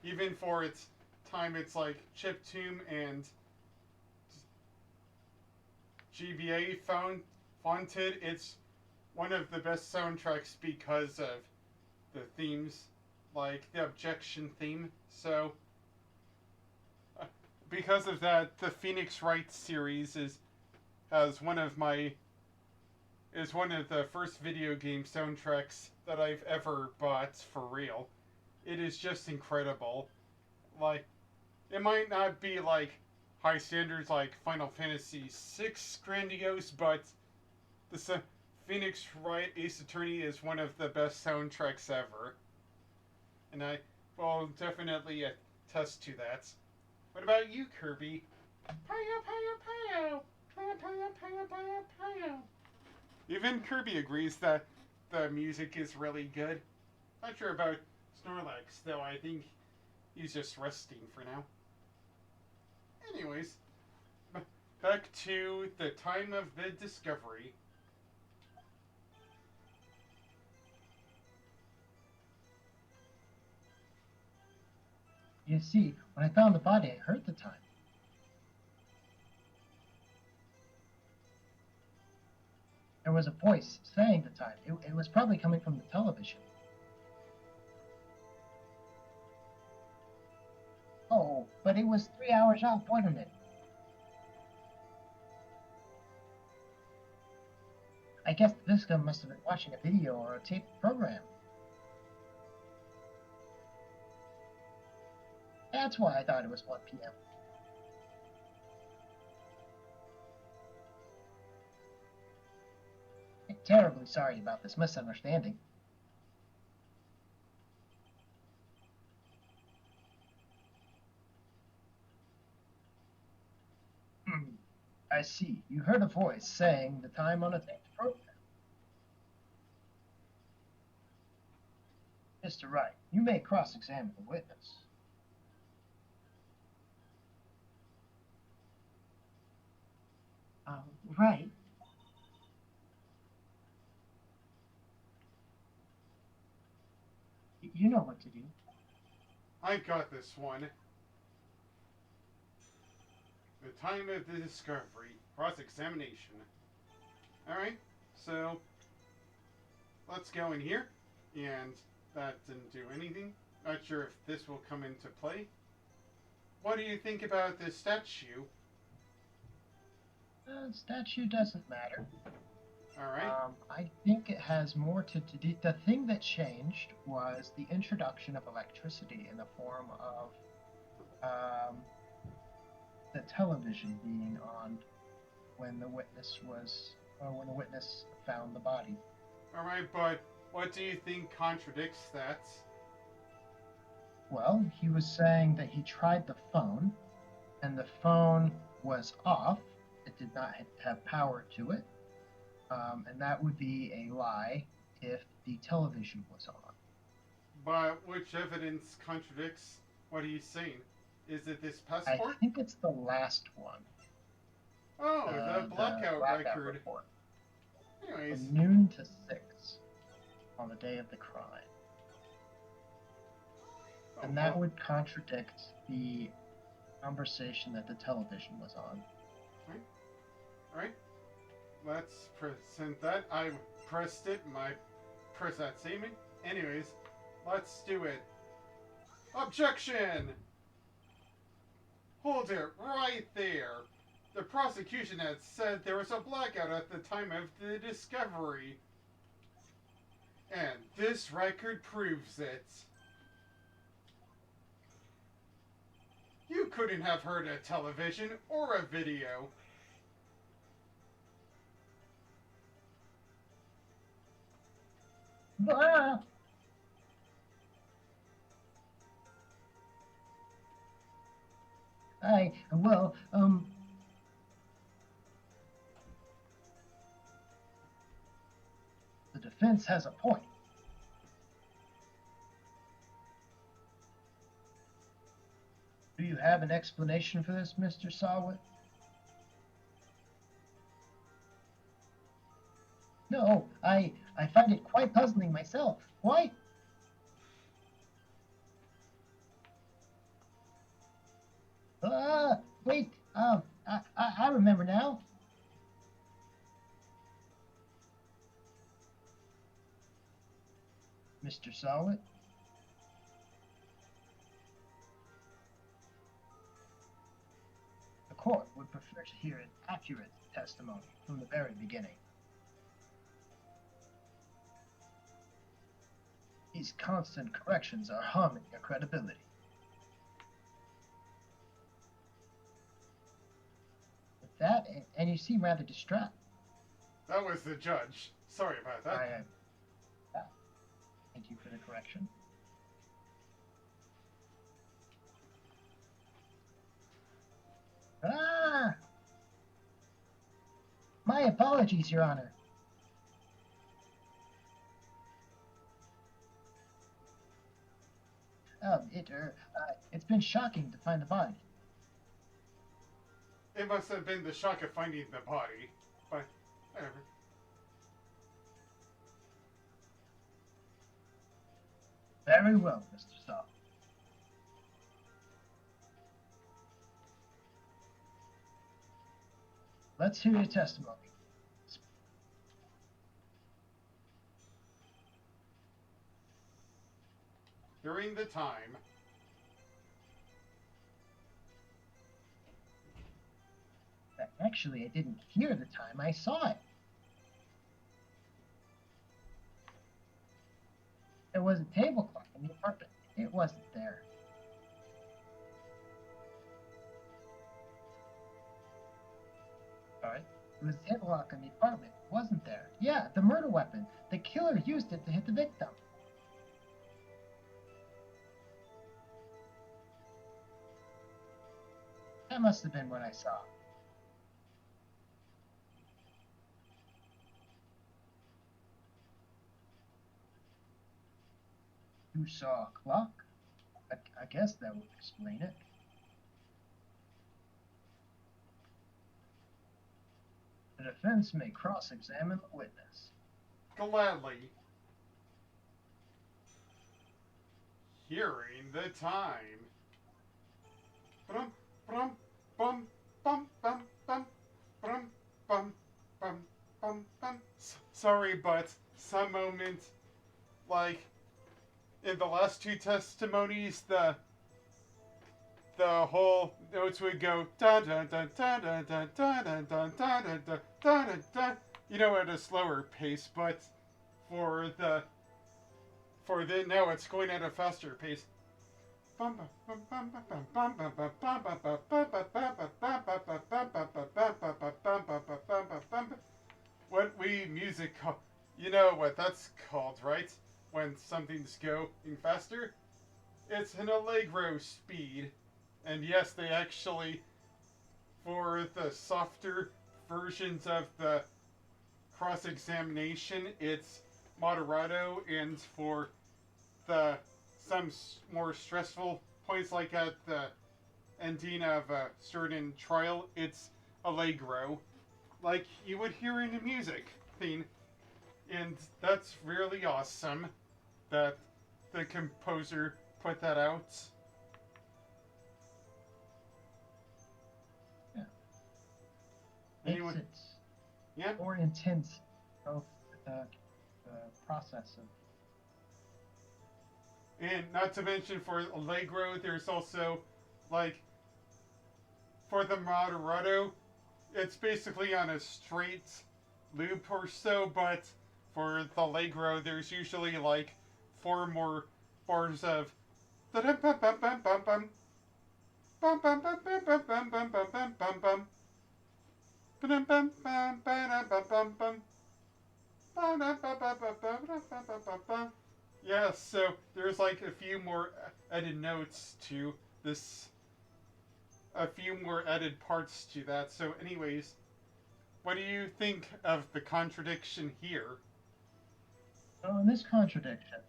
even for its time, it's like chiptune and GBA fonted. It's one of the best soundtracks because of the themes, like the objection theme. So, because of that, the Phoenix Wright series has one of my is one of the first video game soundtracks that I've ever bought for real. It is just incredible. Like, it might not be like high standards like Final Fantasy VI grandiose, but the Phoenix Wright Ace Attorney is one of the best soundtracks ever. And I will definitely attest to that. What about you, Kirby? Pow, pow, pow. Pow, pow, pow, pow, pow. Even Kirby agrees that the music is really good. Not sure about Snorlax, though. I think he's just resting for now. Anyways, back to the time of the discovery. You see, when I found the body, I heard the time. There was a voice saying the time. It was probably coming from the television. Oh, but it was 3 hours off, wasn't it? I guess the Visca must have been watching a video or a taped program. That's why I thought it was 1 p.m. I'm terribly sorry about this misunderstanding. I see. You heard a voice saying the time on a taped program. Mr. Wright, you may cross-examine the witness. Right. You know what to do. I got this one. The time of the discovery. Cross-examination. Alright, so let's go in here. And that didn't do anything. Not sure if this will come into play. What do you think about this statue? Statue doesn't matter. Alright. I think it has more to do. The thing that changed was the introduction of electricity in the form of the television being on when the witness found the body. Alright, but what do you think contradicts that? Well, he was saying that he tried the phone, and the phone was off. It did not have power to it. And that would be a lie if the television was on. But which evidence contradicts what he's saying? Is it this passport? I think it's the last one. Oh, the blackout record. Report. Anyways. From noon to 6 on the day of the crime. Oh, and that would contradict the conversation that the television was on. Alright. Let's present that. I pressed it. Press that statement. Anyways, let's do it. Objection! Hold it right there. The prosecution had said there was a blackout at the time of the discovery. And this record proves it. couldn't have heard a television or a video. Ah! Well, the defense has a point. Do you have an explanation for this, Mr. Sawit? No, I find it quite puzzling myself. Why? Wait, I remember now. Mr. Sawit? The court would prefer to hear an accurate testimony from the very beginning. These constant corrections are harming your credibility. With that, and you seem rather distraught. That was the judge. Sorry about that. Thank you for the correction. My apologies, Your Honor. It's been shocking to find the body. It must have been the shock of finding the body, but whatever. Very well, Mr. Stahl. Let's hear your testimony. During the time Actually, I didn't hear the time. I saw it. There was a table clock in the apartment. It wasn't there. All right. There was a table clock in the apartment. It wasn't there. Yeah, the murder weapon. The killer used it to hit the victim. That must have been what I saw. You saw a clock? I guess that would explain it. The defense may cross-examine the witness. Gladly. Hearing the time. Brum, brum, bum, bum, bum, bum, brum, bum, bum, bum, bum. Sorry, but some moment, like in the last two testimonies, the whole notes would go dun dun dun dun dun dun dun dun dun dun dun dun dun dun. You know, at a slower pace, but for the now it's going at a faster pace. What we music call, you know what that's called, right? When something's going faster, it's an allegro speed. And yes, they actually, for the softer versions of the cross-examination, it's moderato, and for the some more stressful points, like at the ending of a certain trial, it's allegro, like you would hear in a music thing. And that's really awesome that the composer put that out. Yeah. Anyway, Makes it yeah. more intense, both the process of. And not to mention, for allegro, there's also, like, for the moderato, it's basically on a straight loop or so, but for the allegro, there's usually like 4 more bars of Bum bum bum bum bum bum bum bum bum bum bum. Bum bum bum bum bum bum bum. Yeah, so there's like a few more added notes to this, a few more added parts to that. So, anyways, what do you think of the contradiction here? So in this contradiction,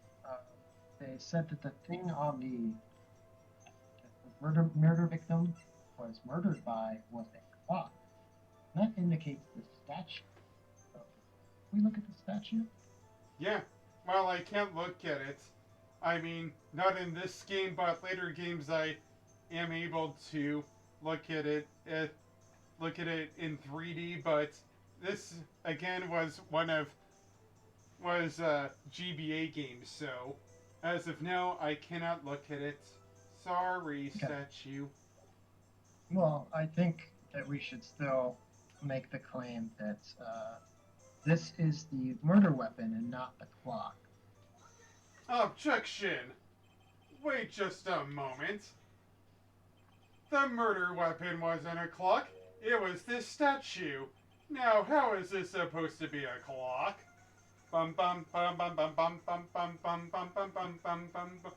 they said that the thing on the murder victim was murdered by was a clock. And that indicates the statue. So we look at the statue. Yeah, well, I can't look at it. I mean, not in this game, but later games I am able to look at it, look at it in 3D. But this again was one of GBA games, so as of now, I cannot look at it. Sorry, Okay. statue. Well, I think that we should still make the claim that this is the murder weapon and not the clock. Objection! Wait just a moment. The murder weapon wasn't a clock, it was this statue. Now, how is this supposed to be a clock? Bum bum bum bum bum bum bum bum bum bum bum bum bum bum bum.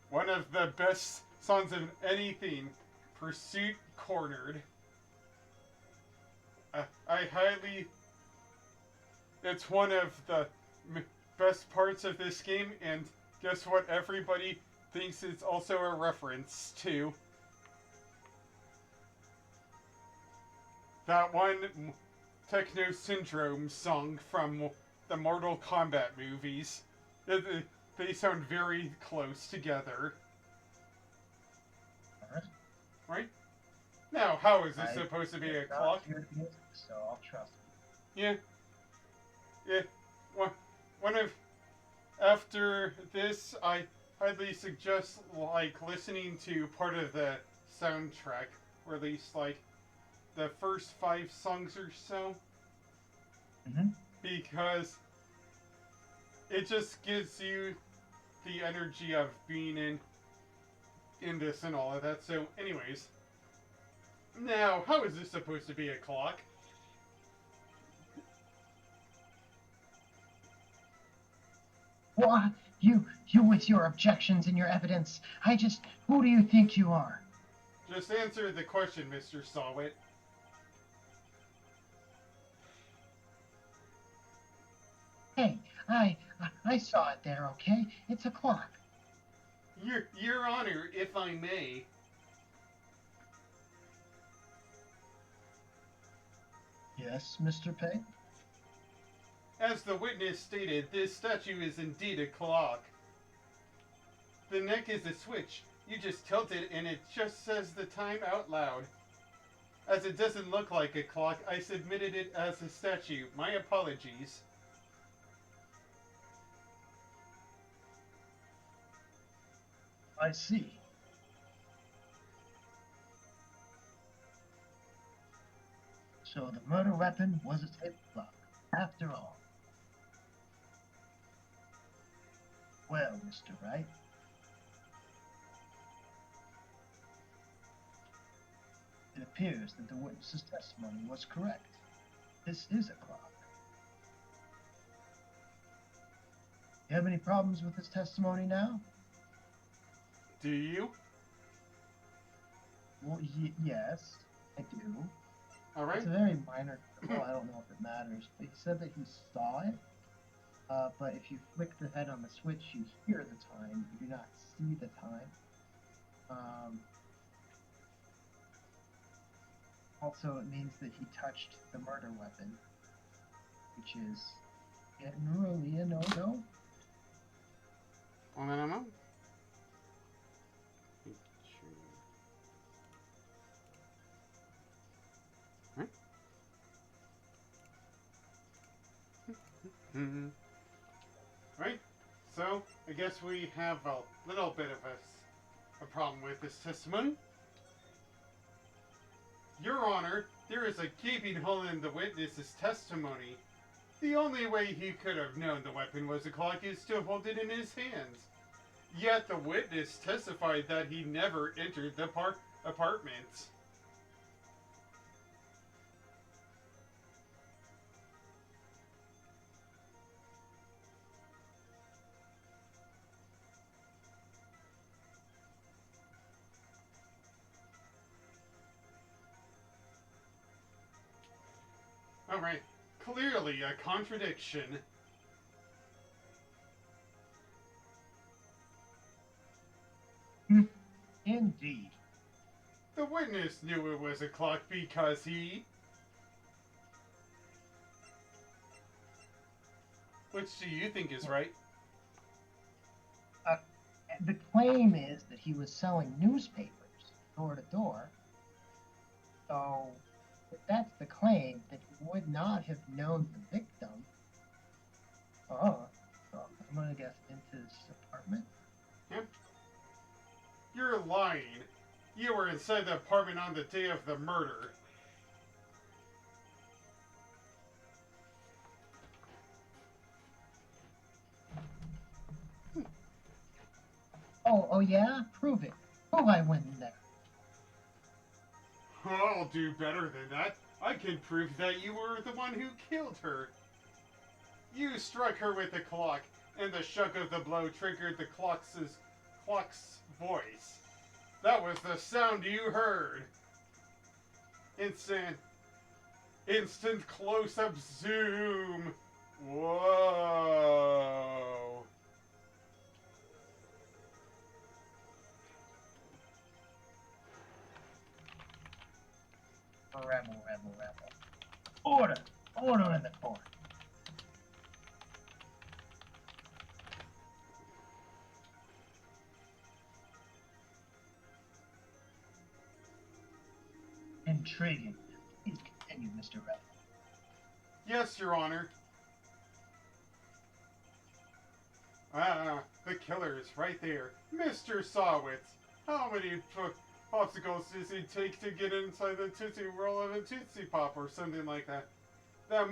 One of the best songs of anything. Pursuit Cornered. I highly. It's one of the best parts of this game, and guess what? Everybody thinks it's also a reference to that one Techno Syndrome song from the Mortal Kombat movies. They sound very close together. All right. Right? Now, how is this supposed to be a clock? So I'll trust you. Yeah. Yeah. One of after this, I highly suggest like listening to part of the soundtrack, or at least like the first 5 songs or so, because it just gives you the energy of being in this and all of that. So, anyways, now how is this supposed to be a clock? What? You with your objections and your evidence. Who do you think you are? Just answer the question, Mr. Sawit. Hey, I saw it there, okay? It's a clock. Your Honor, if I may. Yes, Mr. Peg? As the witness stated, this statue is indeed a clock. The neck is a switch. You just tilt it and it just says the time out loud. As it doesn't look like a clock, I submitted it as a statue. My apologies. I see. So the murder weapon was a table clock, after all. Well, Mr. Wright, it appears that the witness's testimony was correct. This is a clock. You have any problems with his testimony now? Do you? Well, yes, I do. Alright. It's a very minor quibble. I don't know if it matters. But he said that he saw it. But if you flick the head on the switch, you hear the time. You do not see the time. Also, it means that he touched the murder weapon, which is generally a no-no. Well, then I'm on. Right? So, I guess we have a little bit of a problem with this testimony. Your Honor, there is a gaping hole in the witness's testimony. The only way he could have known the weapon was a clock is to hold it in his hands. Yet the witness testified that he never entered the apartment. Alright, clearly a contradiction. Indeed. The witness knew it was a clock because he... Which do you think is right? The claim is that he was selling newspapers door to door. So, if that's the claim, that he would not have known the victim. Oh, so I'm gonna guess into this apartment. Yep. You're lying. You were inside the apartment on the day of the murder. Oh yeah? Prove it. Prove I went in there. I'll do better than that. I can prove that you were the one who killed her. You struck her with the clock, and the shock of the blow triggered the clock's voice. That was the sound you heard. Instant close-up zoom. Whoa. Rebel. Order in the court. Intriguing. Please continue, Mr. Rebel. Yes, Your Honor. The killer is right there. Mr. Sawitz. How many popsicles does it take to get inside the Tootsie Roll of a Tootsie Pop or something like that? That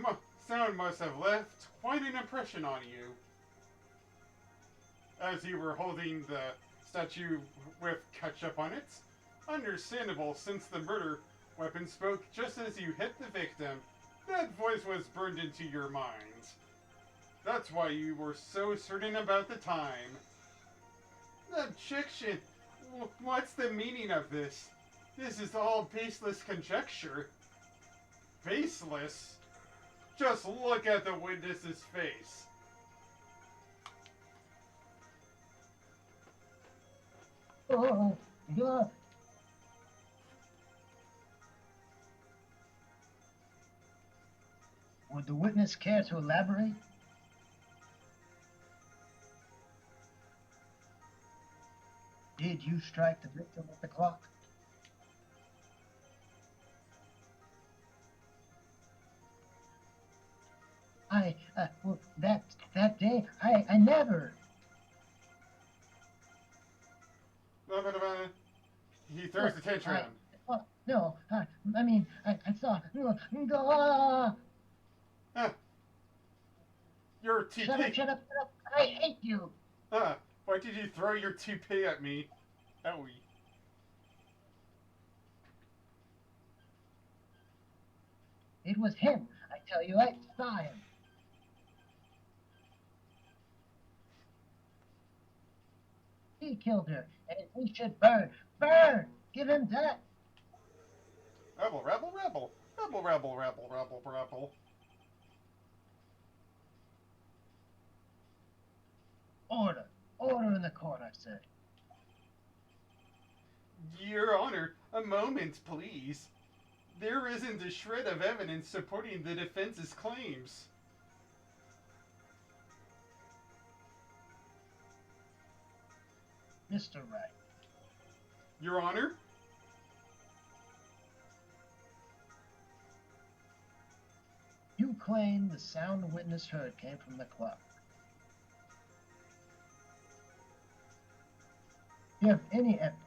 sound must have left quite an impression on you. As you were holding the statue with ketchup on it. Understandable, since the murder weapon spoke just as you hit the victim. That voice was burned into your mind. That's why you were so certain about the time. Objection! What's the meaning of this? This is all baseless conjecture. Baseless? Just look at the witness's face. Oh, God. Would the witness care to elaborate? Did you strike the victim with the clock? Well, that day, I never. He throws the tantrum. No, I mean, I thought. Your toupee. Shut up. I hate you. Why did you throw your toupee at me? Owie. It was him. I tell you, I saw him. He killed her, and he should burn. Burn! Give him that. Rebel. Order in the court, I said. Your Honor, a moment, please. There isn't a shred of evidence supporting the defense's claims. Mr. Wright. Your Honor? You claim the sound the witness heard came from the clock. Do you have any evidence?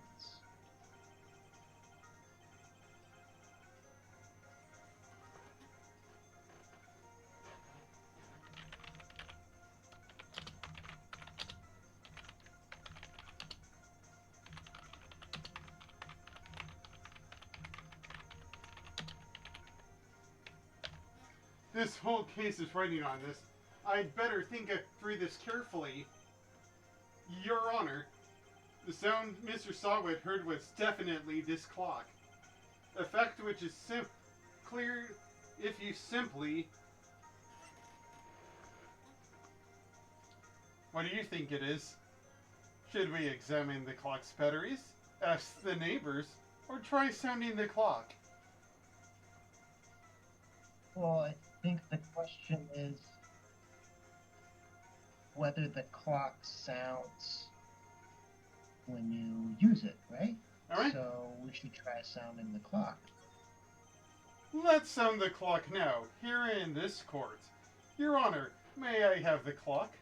This whole case is writing on this. I'd better think through this carefully. Your Honor, the sound Mr. Sawit heard was definitely this clock. A fact which is clear if you simply... What do you think it is? Should we examine the clock's batteries, ask the neighbors, or try sounding the clock? Well, I think the question is whether the clock sounds when you use it, right? Alright. So we should try sounding the clock. Let's sound the clock now, here in this court. Your Honor, may I have the clock?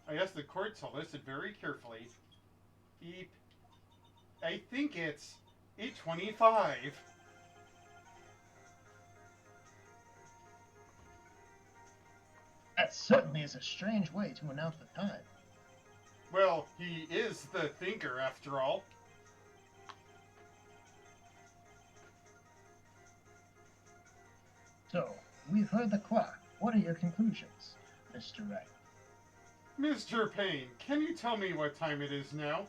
I asked the court to listen very carefully. Beep. I think it's 8:25. That certainly is a strange way to announce the time. Well, he is the thinker, after all. So, we've heard the clock. What are your conclusions, Mr. Wright? Mr. Payne, can you tell me what time it is now?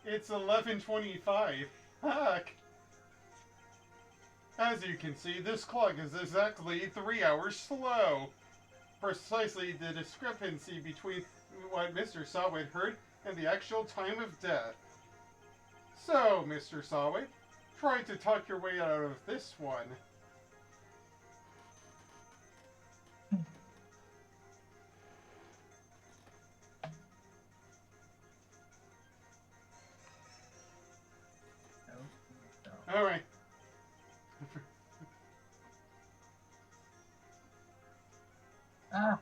It's 11:25. Heck! As you can see, this clock is exactly 3 hours slow. Precisely the discrepancy between what Mr. Sawit heard and the actual time of death. So, Mr. Sawit, try to talk your way out of this one. Alright. Ah!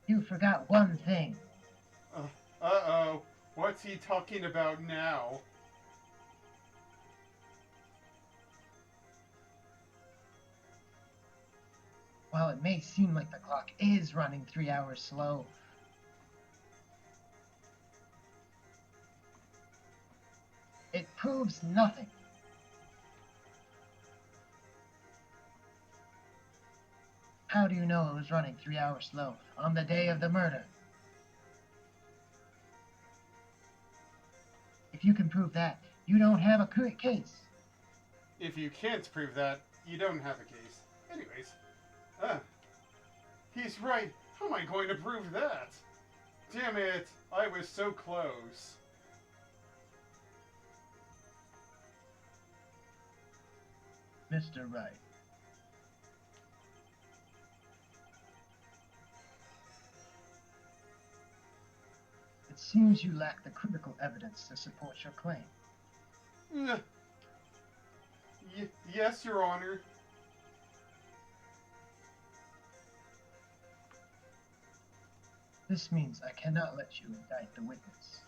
You forgot one thing. Uh-oh. What's he talking about now? While it may seem like the clock is running 3 hours slow, it proves nothing. How do you know it was running 3 hours slow on the day of the murder? If you can prove that, you don't have a case. If you can't prove that, you don't have a case. Anyways, he's right. How am I going to prove that? Damn it, I was so close. Mr. Wright. It seems you lack the critical evidence to support your claim. Yes, Your Honor. This means I cannot let you indict the witness.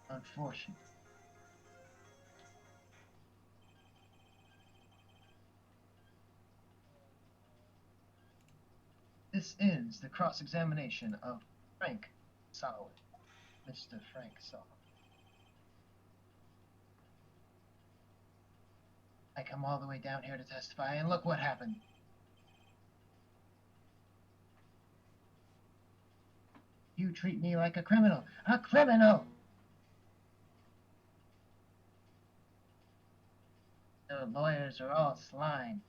Unfortunately. This ends the cross-examination of Frank Solid, Mr. Frank Solid. I come all the way down here to testify, and look what happened. You treat me like a criminal. A criminal! The lawyers are all slime.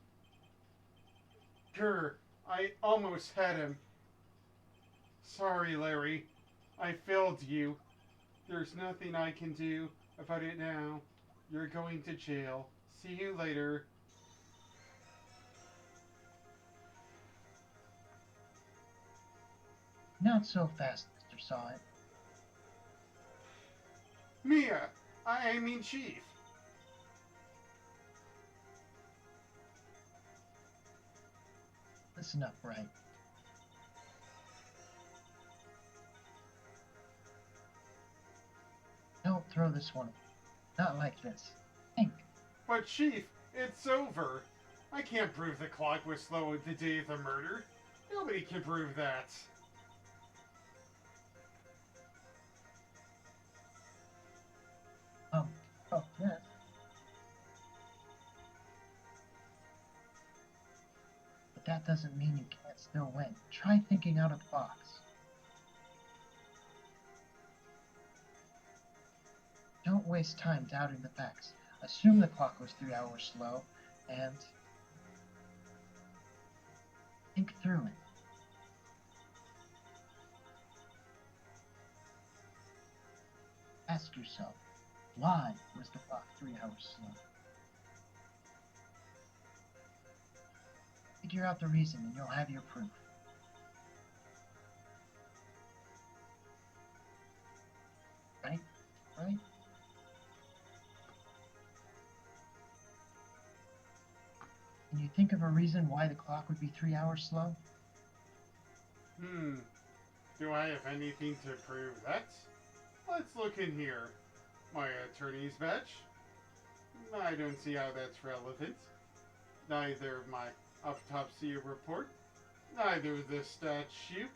Grr, I almost had him. Sorry, Larry. I failed you. There's nothing I can do about it now. You're going to jail. See you later. Not so fast, Mr. Sawit. Mia! I mean Chief. Listen up, Wright. Don't throw this one. Not like this. Think. But Chief, it's over. I can't prove the clock was slow the day of the murder. Nobody can prove that. Oh, yes. But that doesn't mean you can't still win. Try thinking out of the box. Don't waste time doubting the facts. Assume the clock was 3 hours slow, and think through it. Ask yourself, why was the clock 3 hours slow? Figure out the reason and you'll have your proof. Right? Right? Can you think of a reason why the clock would be 3 hours slow? Do I have anything to prove that? Let's look in here. My attorney's badge? I don't see how that's relevant. Neither my autopsy report, neither the statue,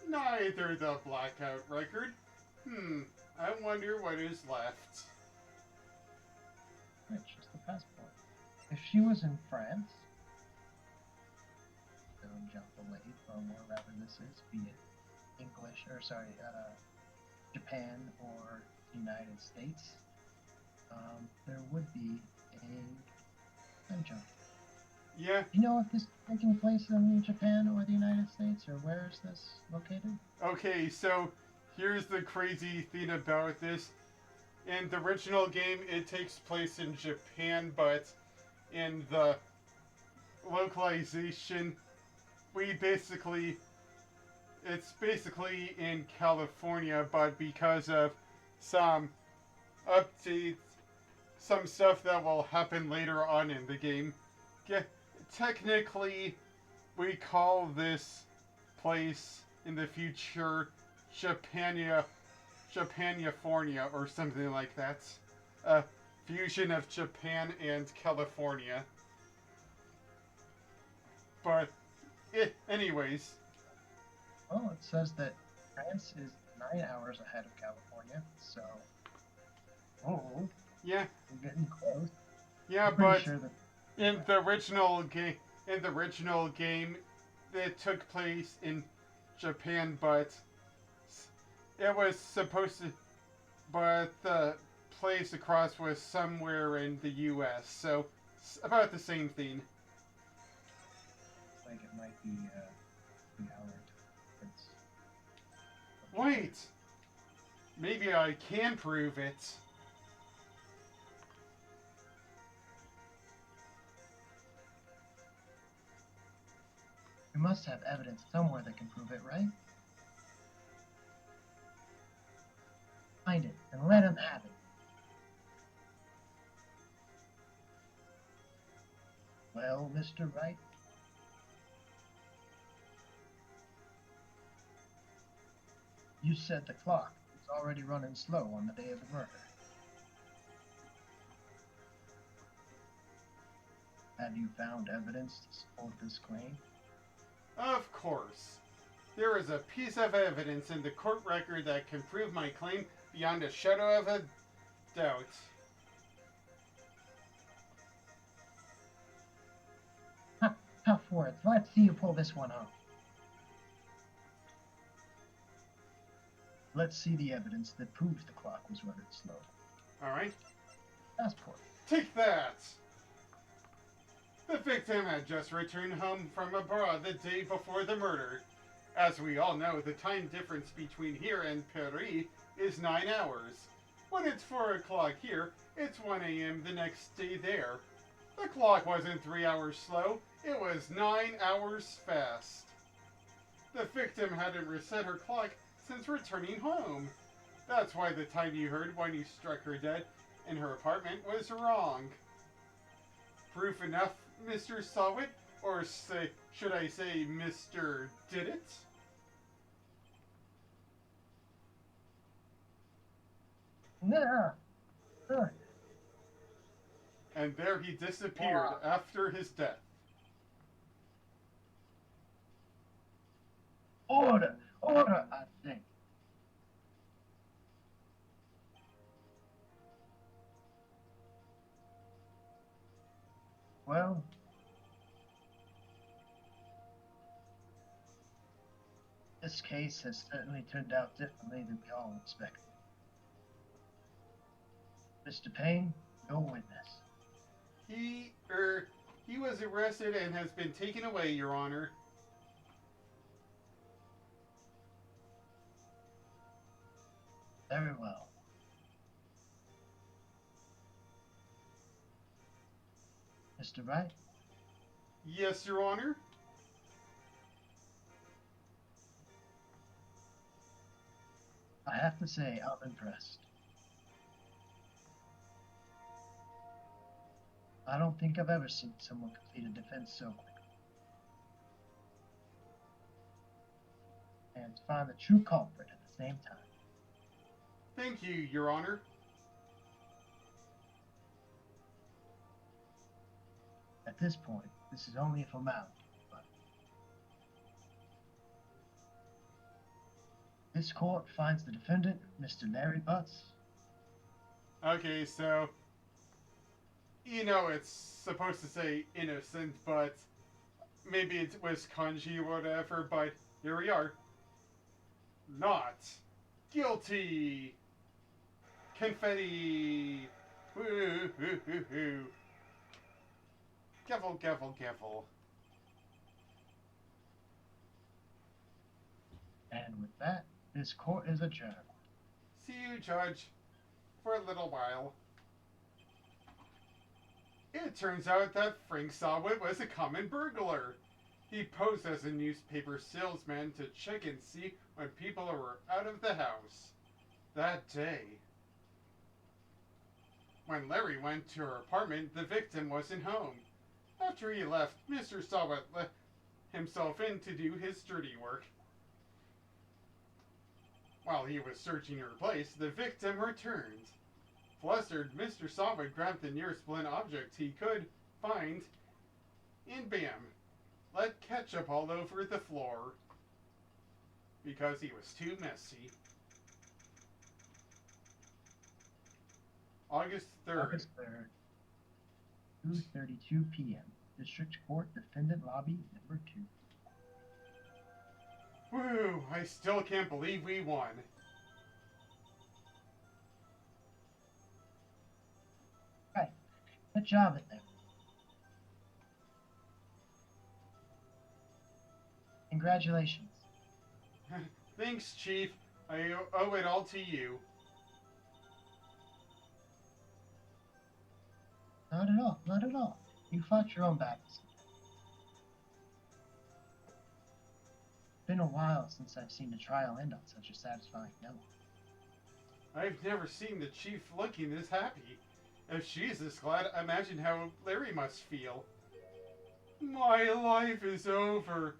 neither the blackout record. I wonder what is left. It's just the passport. If she was in France, don't jump the lake, or wherever this is, be it Japan or the United States, there would be a time jump. Yeah. Do you know if this is taking place in Japan or the United States, or where is this located? Okay, so here's the crazy thing about this. In the original game, it takes place in Japan, but in the localization, it's basically in California, but because of some updates, some stuff that will happen later on in the game, technically, we call this place in the future Japania or something like that. A fusion of Japan and California. But, anyways. Well, it says that France is 9 hours ahead of California, so. Oh. Yeah. We're getting close. Yeah, but sure in the original game, it took place in Japan, but it was supposed to, but the place across was somewhere in the U.S., so about the same thing. Looks like it might be 3 hours. Wait! Maybe I can prove it. We must have evidence somewhere that can prove it, right? Find it and let him have it. Well, Mr. Wright? You said the clock was already running slow on the day of the murder. Have you found evidence to support this claim? Of course. There is a piece of evidence in the court record that can prove my claim beyond a shadow of a doubt. Tough words. Let's see you pull this one off. Let's see the evidence that proves the clock was running slow. Alright. Passport. Take that! The victim had just returned home from abroad the day before the murder. As we all know, the time difference between here and Paris is 9 hours. When it's 4 o'clock here, it's 1 a.m. the next day there. The clock wasn't 3 hours slow, it was 9 hours fast. The victim hadn't reset her clock since returning home. That's why the time you heard when you struck her dead in her apartment was wrong. Proof enough, Mr. Saw It? Or should I say Mr. Did It? Nah. And there he disappeared after his death. Order! Order, I think. Well, this case has certainly turned out differently than we all expected. Mr. Payne, your witness. He, he was arrested and has been taken away, Your Honor. Very well. Mr. Wright? Yes, Your Honor. I have to say, I'm impressed. I don't think I've ever seen someone complete a defense so quickly. And find the true culprit at the same time. Thank you, Your Honor. At this point, this is only a formality, but this court finds the defendant, Mr. Larry Butts. Okay, so you know it's supposed to say innocent, but maybe it was kanji or whatever, but here we are. Not guilty. Confetti. Woo, hoo, hoo, hoo. Gavel, gavel, gavel. And with that, this court is adjourned. See you, Judge, for a little while. It turns out that Frank Sawit was a common burglar. He posed as a newspaper salesman to check and see when people were out of the house. That day, when Larry went to her apartment, the victim wasn't home. After he left, Mr. Sawit let himself in to do his dirty work. While he was searching her place, the victim returned. Flustered, Mr. Sawit grabbed the nearest blunt object he could find, and bam, let ketchup all over the floor. Because he was too messy. August 3rd. August 3rd, 2:32 p.m. District Court, Defendant Lobby, number 2. Woo, I still can't believe we won. Right. Good job at that. Congratulations. Thanks, Chief. I owe it all to you. Not at all, not at all. You fought your own battles. It's been a while since I've seen a trial end on such a satisfying note. I've never seen the Chief looking this happy. If she's this glad, imagine how Larry must feel. My life is over.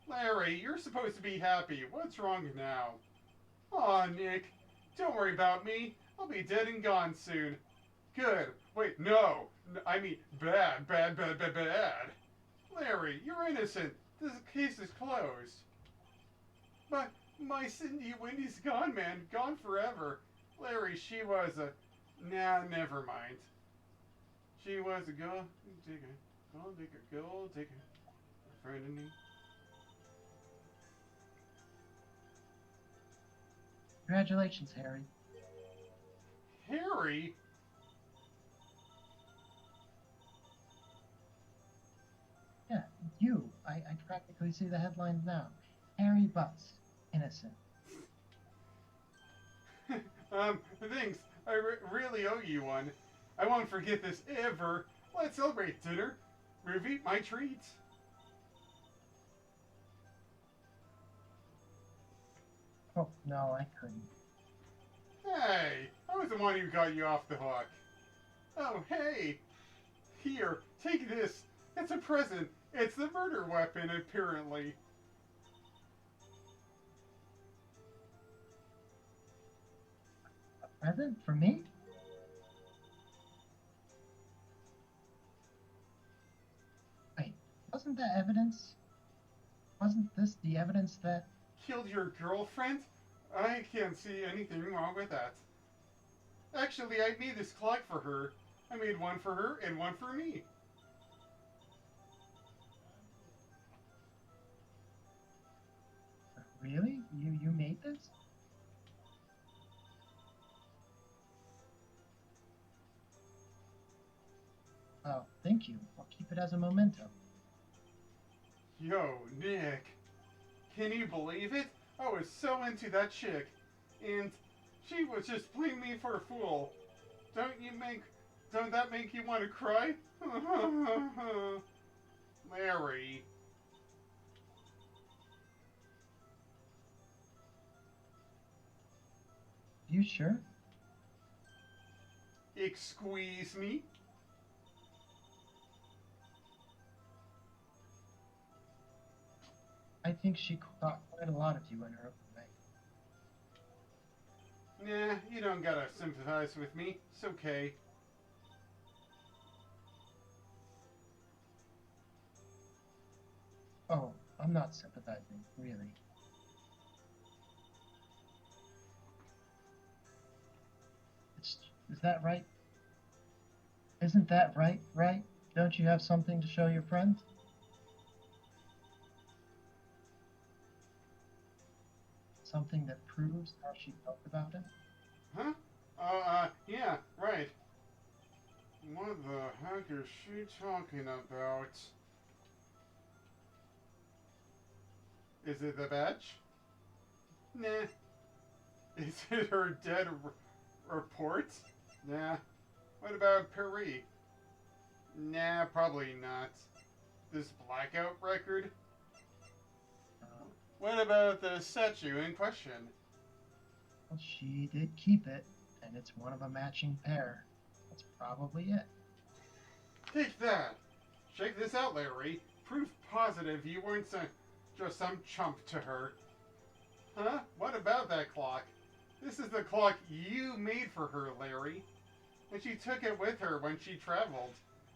Larry, you're supposed to be happy. What's wrong now? Aw, Nick. Don't worry about me. I'll be dead and gone soon. Good. Wait, no. I mean, bad, bad, bad, bad, bad. Larry, you're innocent. This case is closed. But my Cindy Wendy's gone, man. Gone forever. Larry, she was a... Nah, never mind. She was a gold digger. Gold digger, gold digger. Friend of me. Congratulations, Harry. Harry? Yeah, you. I practically see the headlines now. Harry Butts, innocent. Thanks. I really owe you one. I won't forget this ever. Let's celebrate dinner. Repeat my treats. Oh, no, I couldn't. Hey, I was the one who got you off the hook. Oh, hey. Here, take this. It's a present. It's the murder weapon, apparently. A present for me? Wait, wasn't that evidence? Wasn't this the evidence that killed your girlfriend? I can't see anything wrong with that. Actually, I made this clock for her. I made one for her and one for me. Really? You made this? Oh, thank you. I'll keep it as a memento. Yo, Nick. Can you believe it? I was so into that chick. And she was just playing me for a fool. Don't you make... Don't that make you want to cry? Larry. You sure? Excuse me? I think she caught quite a lot of you in her own way. Nah, you don't gotta sympathize with me. It's okay. Oh, I'm not sympathizing, really. Is that right? Isn't that right, right? Don't you have something to show your friends? Something that proves how she felt about it? Huh? Yeah, right. What the heck is she talking about? Is it the badge? Nah. Is it her dead report? Nah. What about Paris? Nah, probably not. This blackout record? Uh, What about the statue in question? well, she did keep it, and it's one of a matching pair. That's probably it. Take that! Check this out, Larry. Proof positive you weren't just some chump to her. Huh? What about that clock? This is the clock you made for her, Larry. And she took it with her when she traveled.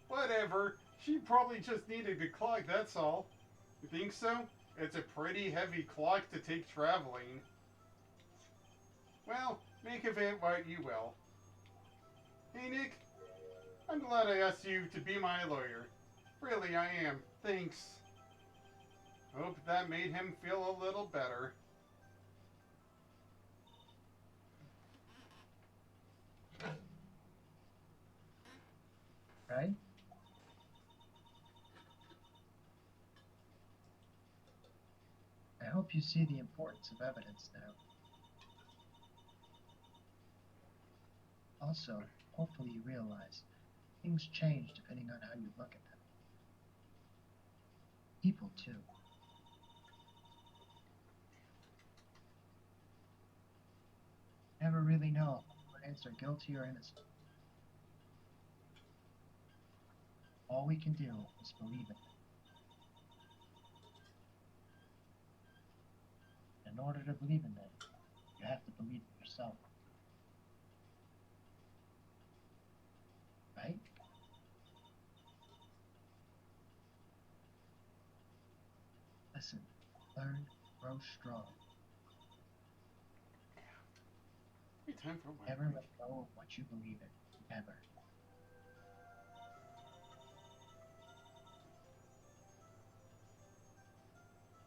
Whatever. She probably just needed a clock, that's all. You think so? It's a pretty heavy clock to take traveling. Well, make of it what you will. Hey, Nick. I'm glad I asked you to be my lawyer. Really, I am. Thanks. Hope that made him feel a little better. Right? I hope you see the importance of evidence now. Also, hopefully you realize things change depending on how you look at them. People, too. Never really know if clients are guilty or innocent. All we can do is believe in them. In order to believe in them, you have to believe in yourself. Right? Listen, learn, grow strong. Time for my Never let go of what you believe in. Never.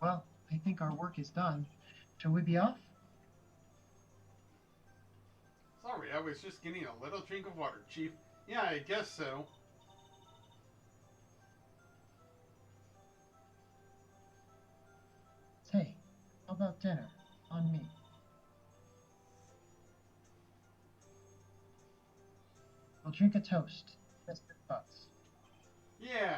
Well, I think our work is done. Shall we be off? Sorry, I was just getting a little drink of water, Chief. Yeah, I guess so. Hey, how about dinner? On me. We'll drink a toast. Mr. Butts. Yeah.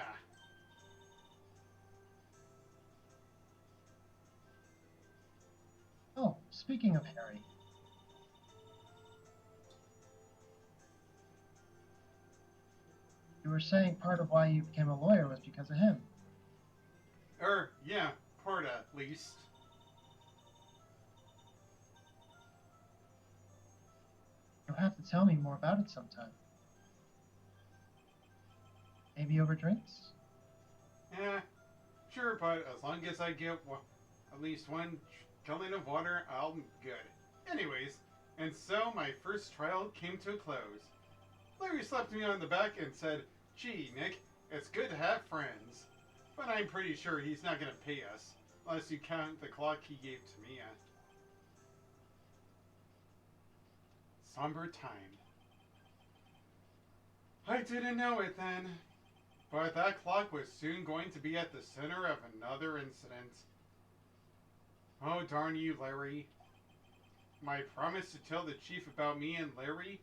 Oh, speaking of Harry, you were saying part of why you became a lawyer was because of him. Yeah, part at least. You'll have to tell me more about it sometime. Maybe over drinks? Yeah, sure, but as long as I get at least one Gallon of water, I'm good. Anyways, and so my first trial came to a close. Larry slapped me on the back and said, "Gee, Nick, it's good to have friends. But I'm pretty sure he's not going to pay us, unless you count the clock he gave to Mia." Somber time. I didn't know it then, but that clock was soon going to be at the center of another incident. Oh, darn you, Larry. My promise to tell the chief about me and Larry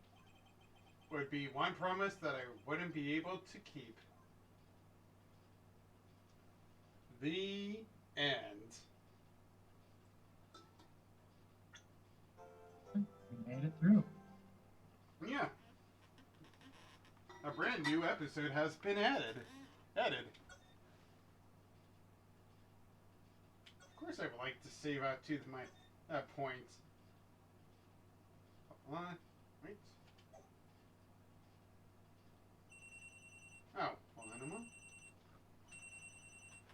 would be one promise that I wouldn't be able to keep. The end. We made it through. Yeah, a brand new episode has been added. Of course, I would like to save out to my point. Wait. Oh, hold on a moment.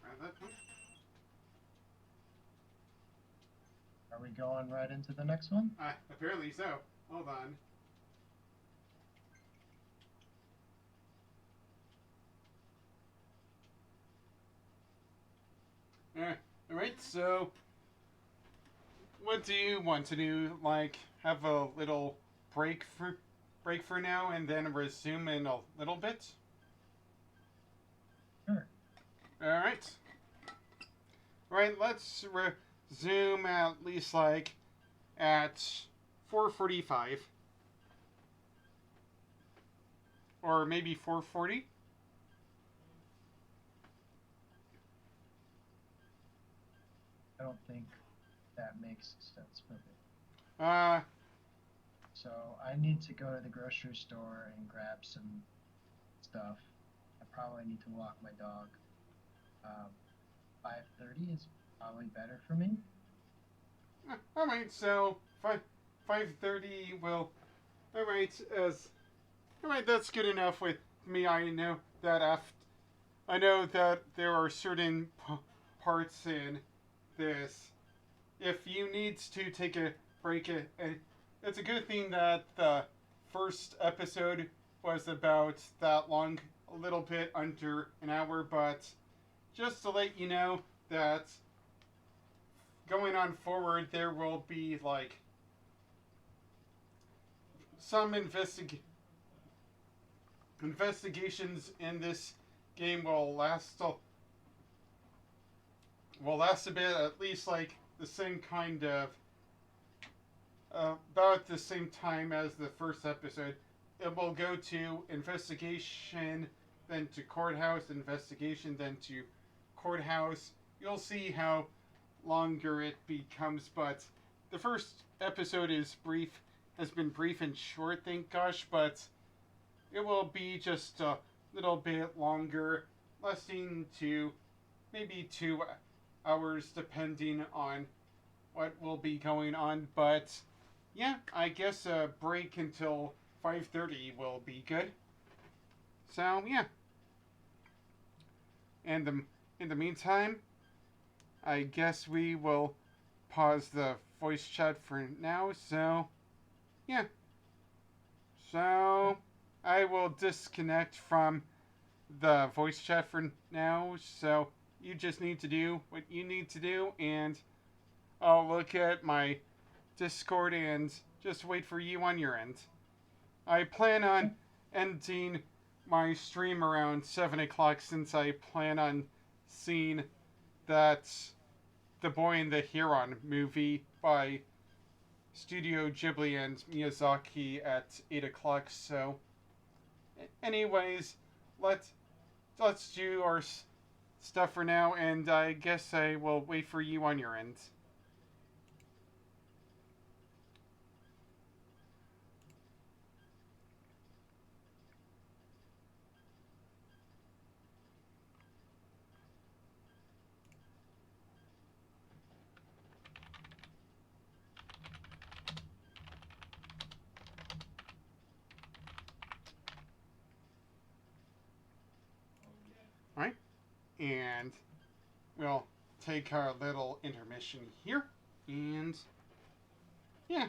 Grab that point. Are we going right into the next one? Apparently so. Hold on. Alright, so what do you want to do? Like, have a little break for now and then resume in a little bit? Sure. Alright. Right, let's resume at least like at 4:45. Or maybe 4:40. I don't think that makes sense for me. Uh, So I need to go to the grocery store and grab some stuff. I probably need to walk my dog. 5:30 is probably better for me. alright, so 5:30 will. Alright, alright, that's good enough with me. I know that there are certain parts in this. If you need to take a break, it's a good thing that the first episode was about that long, a little bit under an hour, but just to let you know that going on forward, there will be like some investigations in this game will last a bit, at least like the same kind of about the same time as the first episode. It will go to investigation, then to courthouse, investigation, then to courthouse. You'll see how longer it becomes, but the first episode is brief, has been brief and short, thank gosh, but it will be just a little bit longer, lasting to maybe 2 hours, depending on what will be going on. But yeah, I guess a break until 5:30 will be good. So yeah, and in the meantime, I guess we will pause the voice chat for now. So yeah, so I will disconnect from the voice chat for now. So you just need to do what you need to do, and I'll look at my Discord and just wait for you on your end. I plan on ending my stream around 7 o'clock, since I plan on seeing that The Boy and the Heron movie by Studio Ghibli and Miyazaki at 8 o'clock. So anyways, let's do our stuff for now, and I guess I will wait for you on your end. Alright? And we'll take our little intermission here. And yeah,